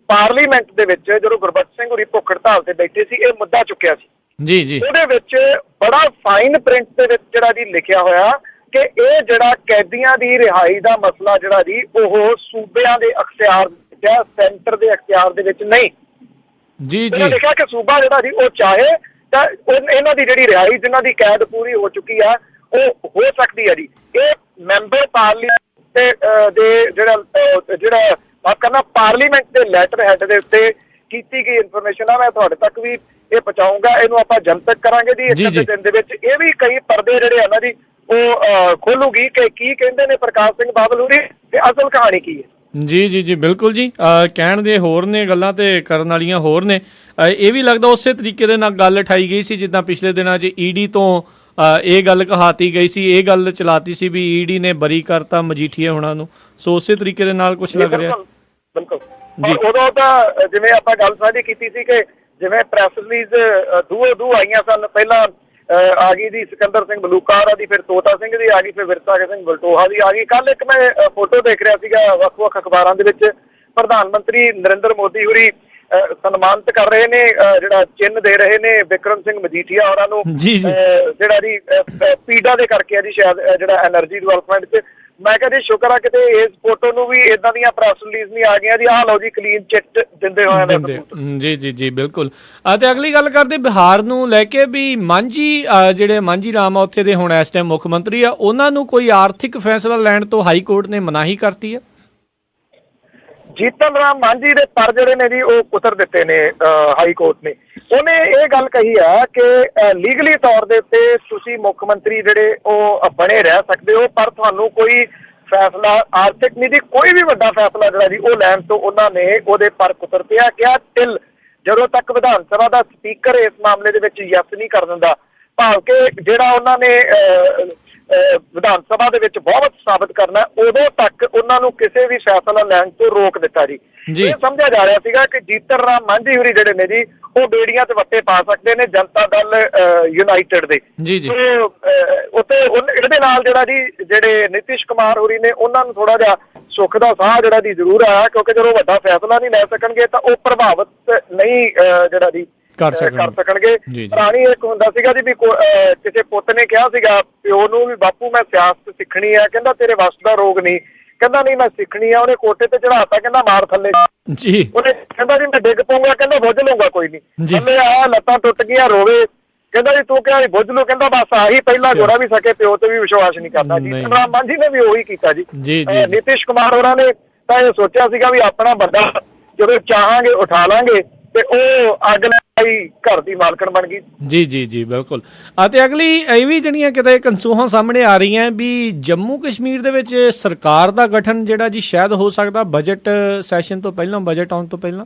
ਪਾਰਲੀਮੈਂਟ ਦੇ ਵਿੱਚ ਜਦੋਂ ਗੁਰਬਖਸ਼ ਸਿੰਘ ਹੋਰੀ ਭੁੱਖ ਹੜਤਾਲ ਤੇ ਬੈਠੇ ਸੀ ਇਹ ਮੁੱਦਾ ਚੁੱਕਿਆ ਸੀ। ਉਹਦੇ ਵਿੱਚ ਬੜਾ ਫਾਈਨ ਪ੍ਰਿੰਟ ਦੇ ਵਿੱਚ ਜਿਹੜਾ ਜੀ ਲਿਖਿਆ ਹੋਇਆ ਕਿ ਇਹ ਜਿਹੜਾ ਕੈਦੀਆਂ ਦੀ ਰਿਹਾਈ ਦਾ ਮਸਲਾ ਜਿਹੜਾ ਜੀ ਉਹ ਸੂਬਿਆਂ ਦੇ ਅਖਤਿਆਰ ਜਾਂ ਸੈਂਟਰ ਦੇ ਅਖਤਿਆਰ ਦੇ ਵਿੱਚ ਨਹੀਂ ਜੀ। ਲਿਖਿਆ ਕਿ ਸੂਬਾ ਜਿਹੜਾ ਜੀ ਉਹ ਚਾਹੇ ਤਾਂ ਇਹਨਾਂ ਦੀ ਜਿਹੜੀ ਰਿਹਾਈ ਜਿਨ੍ਹਾਂ ਦੀ ਕੈਦ ਪੂਰੀ ਹੋ ਚੁੱਕੀ ਆ ਉਹ ਹੋ ਸਕਦੀ ਹੈ ਜੀ। ਇਹ ਮੈਂਬਰ ਪਾਰਲੀਮੈਂਟ ਦੇ ਜਿਹੜਾ ਕਹਿੰਦਾ ਪਾਰਲੀਮੈਂਟ ਦੇ ਲੈਟਰ ਹੈਡ ਦੇ ਉੱਤੇ ਕੀਤੀ ਗਈ ਇਨਫੋਰਮੇਸ਼ਨ ਆ। ਮੈਂ ਤੁਹਾਡੇ ਤੱਕ ਵੀ ਇਹ ਪਹੁੰਚਾਊਂਗਾ, ਇਹਨੂੰ ਆਪਾਂ ਜਨਤਕ ਕਰਾਂਗੇ ਜੀ ਇੱਕ ਅੱਧੇ ਦਿਨ ਦੇ ਵਿੱਚ। ਇਹ ਵੀ ਕਈ ਪਰਦੇ ਜਿਹੜੇ ਆ ਨਾ ਜੀ ਉਹ ਖੋਲੂਗੀ ਕਿ ਕੀ ਕਹਿੰਦੇ ਨੇ ਪ੍ਰਕਾਸ਼ ਸਿੰਘ ਬਾਦਲ ਹੋਰੀ ਤੇ ਅਸਲ ਕਹਾਣੀ ਕੀ ਹੈ। ਜੀ ਬਿਲਕੁਲ ਜੀ। ਕਹਿਣ ਦੇ ਹੋਰ ਨੇ ਗੱਲਾਂ ਤੇ ਕਰਨ ਵਾਲੀਆਂ ਹੋਰ ਨੇ। ਇਹ ਵੀ ਲੱਗਦਾ ਉਸੇ ਤਰੀਕੇ ਦੇ ਨਾਲ ਗੱਲ ਉਠਾਈ ਗਈ ਸੀ ਜਿੱਦਾਂ ਪਿਛਲੇ ਦਿਨਾਂ 'ਚ ਈਡੀ ਤੋਂ ਇਹ ਗੱਲ ਕਹਾਤੀ ਗਈ ਸੀ, ਇਹ ਗੱਲ ਚਲਾਤੀ ਸੀ ਵੀ ਈਡੀ ਨੇ ਬਰੀ ਕਰਤਾ ਮਜੀਠੀਆ ਹੋਣਾ ਨੂੰ। ਸੋ ਉਸੇ ਤਰੀਕੇ ਦੇ ਨਾਲ ਕੁਝ ਲੱਗ ਰਿਹਾ। ਬਿਲਕੁਲ ਜੀ। ਉਦੋਂ ਤਾਂ ਜਿਵੇਂ ਆਪਾਂ ਗੱਲ ਸਾਂਝੀ ਕੀਤੀ ਸੀ ਕਿ ਜਿਵੇਂ ਪ੍ਰੈਸ ਰਿਲੀਜ਼ ਦੋ ਆਈਆਂ ਸਨ। ਪਹਿਲਾਂ ਆ ਗਈ ਜੀ ਸਿਕੰਦਰ ਸਿੰਘ ਮਲੂਕਾ ਦੀ, ਫਿਰ ਤੋਤਾ ਸਿੰਘ ਦੀ ਆ ਗਈ, ਫਿਰ ਵਿਰਸਾ ਸਿੰਘ ਬਲਟੋਹਾ ਦੀ ਆ ਗਈ। ਕੱਲ ਇੱਕ ਮੈਂ ਫੋਟੋ ਦੇਖ ਰਿਹਾ ਸੀਗਾ ਵੱਖ-ਵੱਖ ਅਖਬਾਰਾਂ ਦੇ ਵਿੱਚ ਪ੍ਰਧਾਨ ਮੰਤਰੀ ਨਰਿੰਦਰ ਮੋਦੀ ਹੋਰੀ ਸਨਮਾਨਿਤ ਕਰ ਰਹੇ ਨੇ, ਜਿਹੜਾ ਚਿੰਨ੍ਹ ਦੇ ਰਹੇ ਨੇ ਬਿਕਰਮ ਸਿੰਘ ਮਜੀਠੀਆ ਹੋਰਾਂ ਨੂੰ, ਜਿਹੜਾ ਜੀ ਪੀਡਾ ਦੇ ਕਰਕੇ ਆ ਜੀ ਸ਼ਾਇਦ ਜਿਹੜਾ ਐਨਰਜੀ ਡਿਵੈਲਪਮੈਂਟ 'ਚ। ਮੈਂ ਕਿਹਾ ਜੀ ਸ਼ੁਕਰ ਆ ਕਿਤੇ ਇਸ ਫੋਟੋ ਨੂੰ ਵੀ ਇਦਾਂ ਦੀਆਂ ਪ੍ਰੈਸ ਰਿਲੀਜ਼ ਨਹੀਂ ਆ ਗਈਆਂ ਜੀ। ਆਹ ਲਓ ਜੀ ਕਲੀਨ ਚਿੱਟ ਦਿੰਦੇ ਹੋਏ ਜੀ ਬਿਲਕੁਲ। ਤੇ ਅਗਲੀ ਗੱਲ ਕਰਦੇ ਬਿਹਾਰ ਨੂੰ ਲੈ ਕੇ ਵੀ ਮਾਂਝੀ ਜਿਹੜੇ ਮਾਂਝੀ ਰਾਮ ਆ ਉੱਥੇ ਦੇ ਹੁਣ ਇਸ ਟਾਈਮ ਮੁੱਖ ਮੰਤਰੀ ਆ, ਉਹਨਾਂ ਨੂੰ ਕੋਈ ਆਰਥਿਕ ਫੈਸਲਾ ਲੈਣ ਤੋਂ ਹਾਈ ਕੋਰਟ ਨੇ ਮਨਾਹੀ ਕਰਤੀ ਹੈ। ਜੀਤਨ ਰਾਮ ਮਾਂਝੀ ਦੇ ਪਰ ਜਿਹੜੇ ਨੇ ਜੀ ਉਹ ਉਤਰ ਦਿੱਤੇ ਨੇ ਹਾਈ ਕੋਰਟ ਨੇ। ਉਹਨੇ ਇਹ ਗੱਲ ਕਹੀ ਆ ਕਿ ਲੀਗਲੀ ਤੌਰ ਦੇ ਉੱਤੇ ਤੁਸੀਂ ਮੁੱਖ ਮੰਤਰੀ ਜਿਹੜੇ ਉਹ ਬਣੇ ਰਹਿ ਸਕਦੇ ਹੋ, ਪਰ ਤੁਹਾਨੂੰ ਕੋਈ ਫੈਸਲਾ ਆਰਥਿਕ ਨੀਤੀ ਕੋਈ ਵੀ ਵੱਡਾ ਫੈਸਲਾ ਜਿਹੜਾ ਜੀ ਉਹ ਲੈਣ ਤੋਂ ਉਹਨਾਂ ਨੇ ਉਹਦੇ ਪਰ ਕੁਤਰਤੇ ਆ। ਕਿਹਾ ਟਿਲ ਜਦੋਂ ਤੱਕ ਵਿਧਾਨ ਸਭਾ ਦਾ ਸਪੀਕਰ ਇਸ ਮਾਮਲੇ ਦੇ ਵਿੱਚ ਯੈਸ ਨਹੀਂ ਕਰ ਦਿੰਦਾ, ਭਾਵ ਕਿ ਜਿਹੜਾ ਉਹਨਾਂ ਨੇ ਵਿਧਾਨ ਸਭਾ ਦੇ ਵਿੱਚ ਬਹੁਮਤ ਸਾਬਤ ਕਰਨਾ, ਉਦੋਂ ਤੱਕ ਉਹਨਾਂ ਨੂੰ ਕਿਸੇ ਵੀ ਫੈਸਲਾ ਲੈਣ ਤੋਂ ਰੋਕ ਦਿੱਤਾ ਜੀ। ਇਹ ਸਮਝਿਆ ਜਾ ਰਿਹਾ ਸੀਗਾ ਕਿ ਜੀਤਨ ਰਾਮ ਮਾਂਝੀ ਹੋਰੀ ਜਿਹੜੇ ਨੇ ਜੀ ਉਹ ਬੇੜੀਆਂ ਤੇ ਵੱਟੇ ਪਾ ਸਕਦੇ ਨੇ ਜਨਤਾ ਦਲ ਯੂਨਾਈਟਿਡ ਦੇ। ਉੱਥੇ ਇਹਦੇ ਨਾਲ ਜਿਹੜਾ ਜੀ ਜਿਹੜੇ ਨਿਤਿਸ਼ ਕੁਮਾਰ ਹੋਰੀ ਨੇ ਉਹਨਾਂ ਨੂੰ ਥੋੜਾ ਜਿਹਾ ਸੁੱਖ ਦਾ ਸਾਹ ਜਿਹੜਾ ਜੀ ਜ਼ਰੂਰ ਆਇਆ, ਕਿਉਂਕਿ ਜਦੋਂ ਵੱਡਾ ਫੈਸਲਾ ਨਹੀਂ ਲੈ ਸਕਣਗੇ ਤਾਂ ਉਹ ਪ੍ਰਭਾਵਿਤ ਨਹੀਂ ਜਿਹੜਾ ਜੀ ਕਰ ਸਕਣਗੇ। ਪੁਰਾਣੀ ਇੱਕ ਹੁੰਦਾ ਸੀਗਾ ਜੀ ਵੀ ਕਿਸੇ ਪੁੱਤ ਨੇ ਕਿਹਾ ਸੀਗਾ ਪਿਓ ਨੂੰ ਵੀ ਬਾਪੂ ਮੈਂ ਸਿਆਸਤ ਸਿੱਖਣੀ ਆ, ਕਹਿੰਦਾ ਤੇਰੇ ਵੱਸ ਦਾ ਰੋਗ ਨਹੀਂ, ਕਹਿੰਦਾ ਨਹੀਂ ਮੈਂ ਸਿੱਖਣੀ ਆ। ਉਹਨੇ ਕੋਟੇ ਤੇ ਚੜਾਤਾ, ਕਹਿੰਦਾ ਮਾਰ ਥੱਲੇ ਜੀ। ਉਹਨੇ ਕਹਿੰਦਾ ਜੀ ਮੈਂ ਡਿੱਗ ਪਊਂਗਾ, ਕਹਿੰਦਾ ਬੁੱਝ ਲਊਂਗਾ ਕੋਈ ਨਹੀਂ। ਥੱਲੇ ਆਇਆ, ਲੱਤਾਂ ਟੁੱਟ ਗਈਆਂ, ਰੋਵੇ। ਕਹਿੰਦਾ ਜੀ ਤੂੰ ਕਿਹਾ ਬੁੱਝ ਲੂ, ਕਹਿੰਦਾ ਬਸ ਆਹੀ ਪਹਿਲਾ ਜੋੜਾ ਵੀ ਸਕੇ ਪਿਓ ਤੇ ਵੀ ਵਿਸ਼ਵਾਸ ਨਹੀਂ ਕਰਦਾ ਜੀ। ਇਮਰਾਨ ਖਾਨ ਜੀ ਨੇ ਵੀ ਉਹੀ ਕੀਤਾ ਜੀ। ਨੀਤੀਸ਼ ਕੁਮਾਰ ਹੋਰਾਂ ਨੇ ਤਾਂ ਇਹ ਸੋਚਿਆ ਸੀਗਾ ਵੀ ਆਪਣਾ ਬੰਦਾ ਜਦੋਂ ਚਾਹਾਂਗੇ ਉਠਾ ਲਾਂਗੇ, ਤੇ ਉਹ ਅੱਗ ਲਾਈ ਘਰ ਦੀ ਮਾਲਕਣ ਬਣ ਗਈ। ਜੀ ਬਿਲਕੁਲ। ਅਤੇ ਅਗਲੀ ਇਹ ਵੀ ਜਿਹੜੀਆਂ ਕਿਤੇ ਕਨਸੂਹਾਂ ਸਾਹਮਣੇ ਆ ਰਹੀਆਂ ਵੀ ਜੰਮੂ ਕਸ਼ਮੀਰ ਦੇ ਵਿੱਚ ਸਰਕਾਰ ਦਾ ਗਠਨ ਜਿਹੜਾ ਜੀ ਸ਼ਾਇਦ ਹੋ ਸਕਦਾ ਬਜਟ ਸੈਸ਼ਨ ਤੋਂ ਪਹਿਲਾਂ, ਬਜਟ ਆਉਣ ਤੋਂ ਪਹਿਲਾਂ।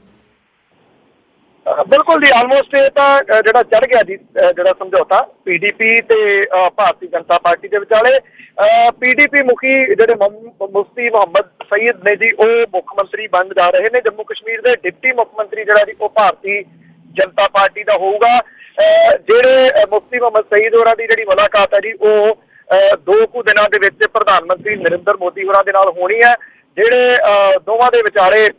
ਬਿਲਕੁਲ ਜੀ, ਆਲਮੋਸਟ ਇਹ ਤਾਂ ਜਿਹੜਾ ਚੜ ਗਿਆ ਜੀ ਜਿਹੜਾ ਸਮਝੌਤਾ PDP ਤੇ ਭਾਰਤੀ ਜਨਤਾ ਪਾਰਟੀ ਦੇ ਵਿਚਾਲੇ। PDP ਮੁਖੀ ਜਿਹੜੇ ਮੁਫਤੀ ਮੁਹੰਮਦ ਸਈਦ ਨੇ ਜੀ, ਉਹ ਮੁੱਖ ਮੰਤਰੀ ਬਣ ਜਾ ਰਹੇ ਨੇ ਜੰਮੂ ਕਸ਼ਮੀਰ ਦੇ। ਡਿਪਟੀ ਮੁੱਖ ਮੰਤਰੀ ਜਿਹੜਾ ਜੀ ਉਹ ਭਾਰਤੀ ਜਨਤਾ ਪਾਰਟੀ ਦਾ ਹੋਊਗਾ। ਜਿਹੜੇ ਮੁਫਤੀ ਮੁਹੰਮਦ ਸਈਦ ਹੋਰਾਂ ਦੀ ਜਿਹੜੀ ਮੁਲਾਕਾਤ ਹੈ ਜੀ, ਉਹ 2 ਕੁ ਦਿਨਾਂ ਦੇ ਵਿੱਚ ਪ੍ਰਧਾਨ ਮੰਤਰੀ ਨਰਿੰਦਰ ਮੋਦੀ ਹੋਰਾਂ ਦੇ ਨਾਲ ਹੋਣੀ ਹੈ। ਜਿਹੜੇ ਦੋਵਾਂ ਦੇ ਵਿਚਾਲੇ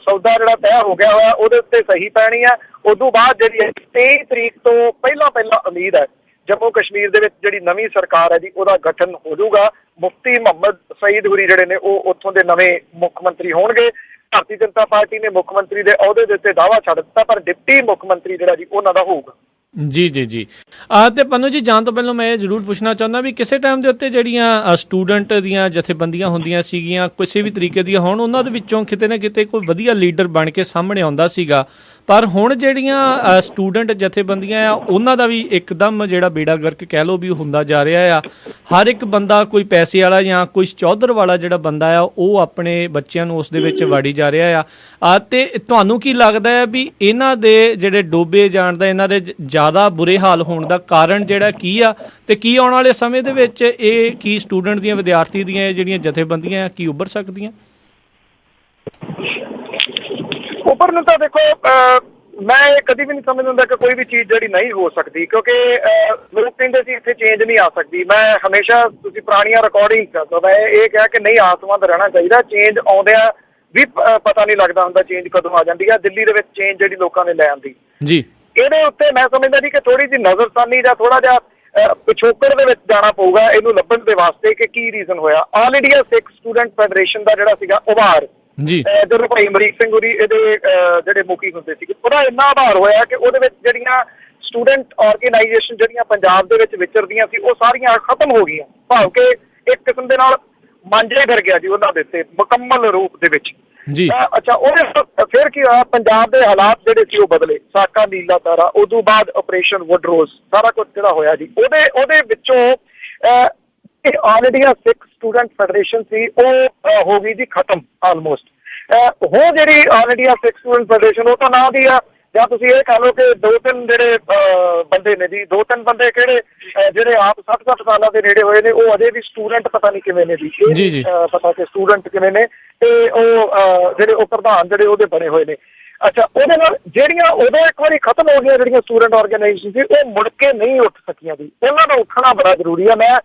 ਸੌਦਾ ਜਿਹੜਾ ਤੈਅ ਹੋ ਗਿਆ ਹੋਇਆ ਉਹਦੇ ਉੱਤੇ ਸਹੀ ਪੈਣੀ ਹੈ। ਉਦੋਂ ਬਾਅਦ ਜਿਹੜੀ 23 ਤਰੀਕ ਤੋਂ ਪਹਿਲਾਂ ਉਮੀਦ ਹੈ ਜੰਮੂ ਕਸ਼ਮੀਰ ਦੇ ਵਿੱਚ ਜਿਹੜੀ ਨਵੀਂ ਸਰਕਾਰ ਹੈ ਜੀ ਉਹਦਾ ਗਠਨ ਹੋ ਜਾਊਗਾ। ਮੁਫਤੀ ਮੁਹੰਮਦ ਸਈਦ ਹੁਰੀ ਜਿਹੜੇ ਨੇ ਉਹ ਉੱਥੋਂ ਦੇ ਨਵੇਂ ਮੁੱਖ ਮੰਤਰੀ ਹੋਣਗੇ। ਭਾਰਤੀ ਜਨਤਾ ਪਾਰਟੀ ਨੇ ਮੁੱਖ ਮੰਤਰੀ ਦੇ ਅਹੁਦੇ ਦੇ ਉੱਤੇ ਦਾਅਵਾ ਛੱਡ ਦਿੱਤਾ, ਪਰ ਡਿਪਟੀ ਮੁੱਖ ਮੰਤਰੀ ਜਿਹੜਾ ਜੀ ਉਹਨਾਂ ਦਾ ਹੋਊਗਾ। ਜੀ ਤੇ ਪੰਨੂ ਜੀ, ਜਾਣ ਤੋਂ ਪਹਿਲਾਂ ਮੈਂ ਇਹ ਜ਼ਰੂਰ ਪੁੱਛਣਾ ਚਾਹੁੰਦਾ ਵੀ ਕਿਸੇ ਟਾਈਮ ਦੇ ਉੱਤੇ ਜਿਹੜੀਆਂ ਸਟੂਡੈਂਟ ਦੀਆਂ ਜਥੇਬੰਦੀਆਂ ਹੁੰਦੀਆਂ ਸੀਗੀਆਂ ਕਿਸੇ ਵੀ ਤਰੀਕੇ ਦੀਆਂ ਹੋਣ, ਉਹਨਾਂ ਦੇ ਵਿੱਚੋਂ ਕਿਤੇ ਨਾ ਕਿਤੇ ਕੋਈ ਵਧੀਆ ਲੀਡਰ ਬਣ ਕੇ ਸਾਹਮਣੇ ਆਉਂਦਾ ਸੀਗਾ, ਪਰ ਹੁਣ ਜਿਹੜੀਆਂ ਸਟੂਡੈਂਟ ਜਥੇਬੰਦੀਆਂ ਆ ਉਹਨਾਂ ਦਾ ਵੀ ਇੱਕਦਮ ਜਿਹੜਾ ਬੇੜਾ ਗਰਕ ਕਹਿ ਲਓ ਵੀ ਹੁੰਦਾ ਜਾ ਰਿਹਾ ਆ। ਹਰ ਇੱਕ ਬੰਦਾ ਕੋਈ ਪੈਸੇ ਵਾਲਾ ਜਾਂ ਕੋਈ ਚੌਧਰ ਵਾਲਾ ਜਿਹੜਾ ਬੰਦਾ ਆ ਉਹ ਆਪਣੇ ਬੱਚਿਆਂ ਨੂੰ ਉਸ ਦੇ ਵਿੱਚ ਵਾੜੀ ਜਾ ਰਿਹਾ ਆ। ਤੇ ਤੁਹਾਨੂੰ ਕੀ ਲੱਗਦਾ ਹੈ ਵੀ ਇਹਨਾਂ ਦੇ ਜਿਹੜੇ ਡੋਬੇ ਜਾਣ ਦਾ, ਇਹਨਾਂ ਦੇ ਜ਼ਿਆਦਾ ਬੁਰੇ ਹਾਲ ਹੋਣ ਦਾ ਕਾਰਨ ਜਿਹੜਾ ਕੀ ਆ, ਤੇ ਕੀ ਆਉਣ ਵਾਲੇ ਸਮੇਂ ਦੇ ਵਿੱਚ ਇਹ ਕੀ ਸਟੂਡੈਂਟ ਦੀਆਂ, ਵਿਦਿਆਰਥੀ ਦੀਆਂ ਇਹ ਜਿਹੜੀਆਂ ਜਥੇਬੰਦੀਆਂ ਕੀ ਉੱਭਰ ਸਕਦੀਆਂ? ਉੱਪਰ ਨੂੰ ਤਾਂ ਦੇਖੋ, ਮੈਂ ਕਦੀ ਵੀ ਨਹੀਂ ਸਮਝ ਹੁੰਦਾ ਕਿ ਕੋਈ ਵੀ ਚੀਜ਼ ਜਿਹੜੀ ਨਹੀਂ ਹੋ ਸਕਦੀ, ਕਿਉਂਕਿ ਲੋਕ ਕਹਿੰਦੇ ਸੀ ਇੱਥੇ ਚੇਂਜ ਨਹੀਂ ਆ ਸਕਦੀ। ਮੈਂ ਹਮੇਸ਼ਾ, ਤੁਸੀਂ ਪੁਰਾਣੀਆਂ ਰਿਕਾਰਡਿੰਗ ਕਰਦਾ, ਮੈਂ ਇਹ ਕਿਹਾ ਕਿ ਨਹੀਂ, ਆਸਮਾਨ ਰਹਿਣਾ ਚਾਹੀਦਾ। ਚੇਂਜ ਆਉਂਦਿਆਂ ਵੀ ਪਤਾ ਨਹੀਂ ਲੱਗਦਾ ਹੁੰਦਾ ਚੇਂਜ ਕਦੋਂ ਆ ਜਾਂਦੀ ਹੈ। ਦਿੱਲੀ ਦੇ ਵਿੱਚ ਚੇਂਜ ਜਿਹੜੀ ਲੋਕਾਂ ਨੇ ਲੈ ਆਂਦੀ ਜੀ, ਇਹਦੇ ਉੱਤੇ ਮੈਂ ਸਮਝਦਾ ਜੀ ਕਿ ਥੋੜੀ ਜਿਹੀ ਨਜ਼ਰਸਾਨੀ ਜਾਂ ਥੋੜਾ ਜਿਹਾ ਪਿਛੋਕੜ ਦੇ ਵਿੱਚ ਜਾਣਾ ਪਊਗਾ ਇਹਨੂੰ ਲੱਭਣ ਦੇ ਵਾਸਤੇ ਕਿ ਕੀ ਰੀਜ਼ਨ ਹੋਇਆ। ਆਲ ਇੰਡੀਆ ਸਿੱਖ ਸਟੂਡੈਂਟ ਫੈਡਰੇਸ਼ਨ ਦਾ ਜਿਹੜਾ ਸੀਗਾ ਉਭਾਰ ਜੀ, ਜਦੋਂ ਭਾਈ ਅਮਰੀਕ ਸਿੰਘ ਹੋਰੀ ਇਹਦੇ ਜਿਹੜੇ ਮੁਖੀ ਹੁੰਦੇ ਸੀਗੇ, ਉਹਦਾ ਇੰਨਾ ਆਭਾਰ ਹੋਇਆ ਕਿ ਉਹਦੇ ਵਿੱਚ ਜਿਹੜੀਆਂ ਸਟੂਡੈਂਟ ਆਰਗੇਨਾਈਜੇਸ਼ਨ ਜਿਹੜੀਆਂ ਪੰਜਾਬ ਦੇ ਵਿੱਚ ਵਿਚਰਦੀਆਂ ਸੀ ਉਹ ਸਾਰੀਆਂ ਖਤਮ ਹੋ ਗਈਆਂ। ਭਾਵ ਕਿ ਇੱਕ ਕਿਸਮ ਦੇ ਨਾਲ ਮਾਂਝਾ ਫਿਰ ਗਿਆ ਜੀ ਉਹਨਾਂ ਦੇ ਉੱਤੇ ਮੁਕੰਮਲ ਰੂਪ ਦੇ ਵਿੱਚ ਜੀ। ਅੱਛਾ, ਉਹਦੇ ਫਿਰ ਕੀ ਹੋਇਆ, ਪੰਜਾਬ ਦੇ ਹਾਲਾਤ ਜਿਹੜੇ ਸੀ ਉਹ ਬਦਲੇ। ਸਾਕਾ ਨੀਲਾ ਤਾਰਾ, ਉਦੋਂ ਬਾਅਦ ਆਪਰੇਸ਼ਨ ਵੁੱਡਰੋਜ਼, ਸਾਰਾ ਕੁਝ ਜਿਹੜਾ ਹੋਇਆ ਜੀ, ਉਹਦੇ ਵਿੱਚੋਂ ਆਲ ਇੰਡੀਆ ਸਿੱਖ ਸਟੂਡੈਂਟ ਫੈਡਰੇਸ਼ਨ ਸੀ ਉਹ ਹੋ ਗਈ ਜੀ ਖਤਮ ਆਲਮੋਸਟ। ਹੁਣ ਜਿਹੜੀ ਆਲ ਇੰਡੀਆ ਸਿੱਖ ਸਟੂਡੈਂਟ ਫੈਡਰੇਸ਼ਨ ਉਹ ਤਾਂ ਨਾਂ ਦੀ ਆ, ਜਾਂ ਤੁਸੀਂ ਇਹ ਕਹਿ ਲਓ ਕਿ 2-3 ਜਿਹੜੇ ਬੰਦੇ ਨੇ ਜੀ, 2-3 ਬੰਦੇ ਕਿਹੜੇ ਜਿਹੜੇ ਆਪ 60 ਸਾਲਾਂ ਦੇ ਨੇੜੇ ਹੋਏ ਨੇ, ਉਹ ਅਜੇ ਵੀ ਸਟੂਡੈਂਟ ਪਤਾ ਨਹੀਂ ਕਿਵੇਂ ਨੇ ਜੀ, ਪਤਾ ਕਿ ਸਟੂਡੈਂਟ ਕਿਵੇਂ ਨੇ, ਤੇ ਉਹ ਜਿਹੜੇ ਉਹ ਪ੍ਰਧਾਨ ਜਿਹੜੇ ਉਹਦੇ ਬਣੇ ਹੋਏ ਨੇ। ਅੱਛਾ, ਉਹਦੇ ਨਾਲ ਜਿਹੜੀਆਂ ਉਦੋਂ ਇੱਕ ਵਾਰੀ ਖਤਮ ਹੋ ਗਈਆਂ ਜਿਹੜੀਆਂ ਸਟੂਡੈਂਟ ਆਰਗੇਨਾਈਜੇਸ਼ਨ ਸੀ, ਉਹ ਮੁੜ ਕੇ ਨਹੀਂ ਉੱਠ ਸਕੀਆਂ ਜੀ। ਉਹਨਾਂ ਦਾ ਉੱਠਣਾ ਬੜਾ ਜ਼ਰੂਰੀ ਆ। ਮੈਂ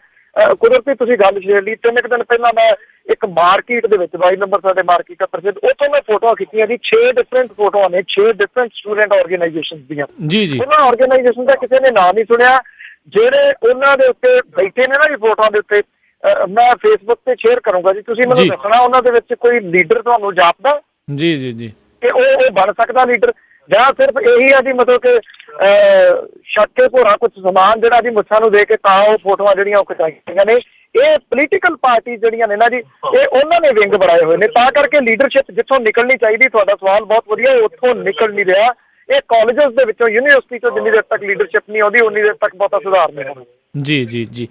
ਕੁਦਰਤੀ ਤੁਸੀਂ ਗੱਲ ਛੇੜ ਲਈ, 3 ਦਿਨ ਪਹਿਲਾਂ ਮੈਂ ਇੱਕ ਮਾਰਕੀਟ ਦੇ ਵਿੱਚ 22 ਨੰਬਰ ਸਾਡੇ ਮਾਰਕੀਟ ਦਾ ਪ੍ਰਸਿੱਧ, ਉੱਥੋਂ ਮੈਂ ਫੋਟੋਆਂ ਖਿੱਚੀਆਂ ਜੀ। 6 ਡਿਫਰੈਂਟ ਫੋਟੋਆਂ ਨੇ, 6 ਡਿਫਰੈਂਟ ਸਟੂਡੈਂਟ ਆਰਗੇਨਾਈਜੇਸ਼ਨ ਦੀਆਂ ਜੀ। ਉਹਨਾਂ ਆਰਗੇਨਾਈਜੇਸ਼ਨ ਦਾ ਕਿਸੇ ਨੇ ਨਾਂ ਨਹੀਂ ਸੁਣਿਆ। ਜਿਹੜੇ ਉਹਨਾਂ ਦੇ ਉੱਤੇ ਬੈਠੇ ਨੇ ਨਾ ਜੀ ਫੋਟੋਆਂ ਦੇ ਉੱਤੇ, ਮੈਂ ਫੇਸਬੁੱਕ ਤੇ ਸ਼ੇਅਰ ਕਰੂੰਗਾ ਜੀ, ਤੁਸੀਂ ਮੈਨੂੰ ਦੱਸਣਾ ਉਹਨਾਂ ਦੇ ਵਿੱਚ ਕੋਈ ਲੀਡਰ ਤੁਹਾਨੂੰ ਜਾਪਦਾ ਜੀ ਕਿ ਉਹ ਬਣ ਸਕਦਾ ਲੀਡਰ, ਜਾਂ ਸਿਰਫ ਇਹੀ ਆ ਜੀ ਮਤਲਬ ਕਿ ਛੱਕੇ ਭੋਰਾ ਕੁਝ ਸਮਾਨ ਜਿਹੜਾ ਜੀ ਮੁੱਛਾਂ ਨੂੰ ਦੇ ਕੇ ਤਾਂ ਉਹ ਫੋਟੋਆਂ ਜਿਹੜੀਆਂ ਉਹ ਖਿਚਾਈਆਂ ਨੇ। ਇਹ ਪੋਲੀਟੀਕਲ ਪਾਰਟੀ ਜਿਹੜੀਆਂ ਨੇ ਨਾ ਜੀ, ਇਹ ਉਹਨਾਂ ਨੇ ਵਿੰਗ ਬਣਾਏ ਹੋਏ ਨੇ, ਤਾਂ ਕਰਕੇ ਲੀਡਰਸ਼ਿਪ ਜਿੱਥੋਂ ਨਿਕਲਣੀ ਚਾਹੀਦੀ, ਤੁਹਾਡਾ ਸਵਾਲ ਬਹੁਤ ਵਧੀਆ, ਉੱਥੋਂ ਨਿਕਲ ਨਹੀਂ ਰਿਹਾ। ਇਹ ਕਾਲਜਸ ਦੇ ਵਿੱਚੋਂ, ਯੂਨੀਵਰਸਿਟੀ ਤੋਂ ਜਿੰਨੀ ਦੇਰ ਤੱਕ ਲੀਡਰਸ਼ਿਪ ਨਹੀਂ ਆਉਂਦੀ ਉਨੀ ਦੇਰ ਤੱਕ ਬਹੁਤਾ ਸੁਧਾਰ ਨਹੀਂ ਹੋਣਾ ਜੀ।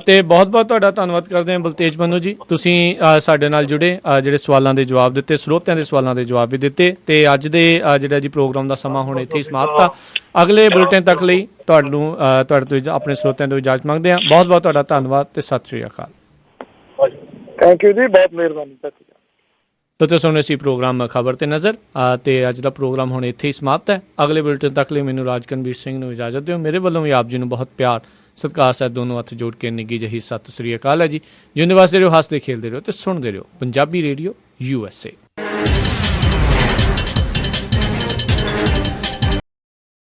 ਤੇ ਬਹੁਤ ਤੁਹਾਡਾ ਧੰਨਵਾਦ ਕਰਦੇ ਹਾਂ ਬਲਤੇਜ ਪੰਨੂ ਜੀ, ਤੁਸੀਂ ਸਾਡੇ ਨਾਲ ਜੁੜੇ, ਜਿਹੜੇ ਸਵਾਲਾਂ ਦੇ ਜਵਾਬ ਦਿੱਤੇ, ਸਰੋਤਿਆਂ ਦੇ ਸਵਾਲਾਂ ਦੇ ਜਵਾਬ ਵੀ ਦਿੱਤੇ। ਤੇ ਅੱਜ ਦੇ ਜਿਹੜਾ ਜੀ ਪ੍ਰੋਗਰਾਮ ਦਾ ਸਮਾਂ ਹੁਣ ਇੱਥੇ ਹੀ ਸਮਾਪਤ ਆ। ਅਗਲੇ ਬੁਲੇਟਿਨ ਤੱਕ ਲਈ ਤੁਹਾਡੇ ਤੋਂ ਆਪਣੇ ਸਰੋਤਿਆਂ ਤੋਂ ਇਜਾਜ਼ਤ ਮੰਗਦੇ ਹਾਂ। ਬਹੁਤ ਤੁਹਾਡਾ ਧੰਨਵਾਦ ਤੇ ਸਤਿ ਸ਼੍ਰੀ ਅਕਾਲ। ਥੈਂਕ ਯੂ ਜੀ, ਬਹੁਤ ਮਿਹਰਬਾਨੀ। ਤਾਂ ਤੁਸੀਂ ਸੁਣ ਰਹੇ ਸੀ ਪ੍ਰੋਗਰਾਮ ਖਬਰ ਤੇ ਨਜ਼ਰ, ਤੇ ਅੱਜ ਦਾ ਪ੍ਰੋਗਰਾਮ ਹੁਣ ਇੱਥੇ ਹੀ ਸਮਾਪਤ ਹੈ। ਅਗਲੇ ਬੁਲੇਟਿਨ ਤੱਕ ਲਈ ਮੈਨੂੰ ਰਾਜਕਨਵੀਰ ਸਿੰਘ ਨੂੰ ਇਜਾਜ਼ਤ ਦਿਓ। ਮੇਰੇ ਵੱਲੋਂ ਵੀ ਆਪ ਜੀ ਨੂੰ ਬਹੁਤ ਪਿਆਰ ਸਤਿਕਾਰ ਸਹਿਤ ਦੋਨੋਂ ਹੱਥ ਜੋੜ ਕੇ ਨਿੱਘੀ ਜਿਹੀ ਸਤਿ ਸ੍ਰੀ ਅਕਾਲ ਹੈ ਜੀ। ਜਿਉਂਦੇ ਵਸਦੇ ਰਹੋ, ਹੱਸਦੇ ਖੇਲਦੇ ਰਹੋ ਤੇ ਸੁਣਦੇ ਰਹੋ ਪੰਜਾਬੀ ਰੇਡੀਓ USA।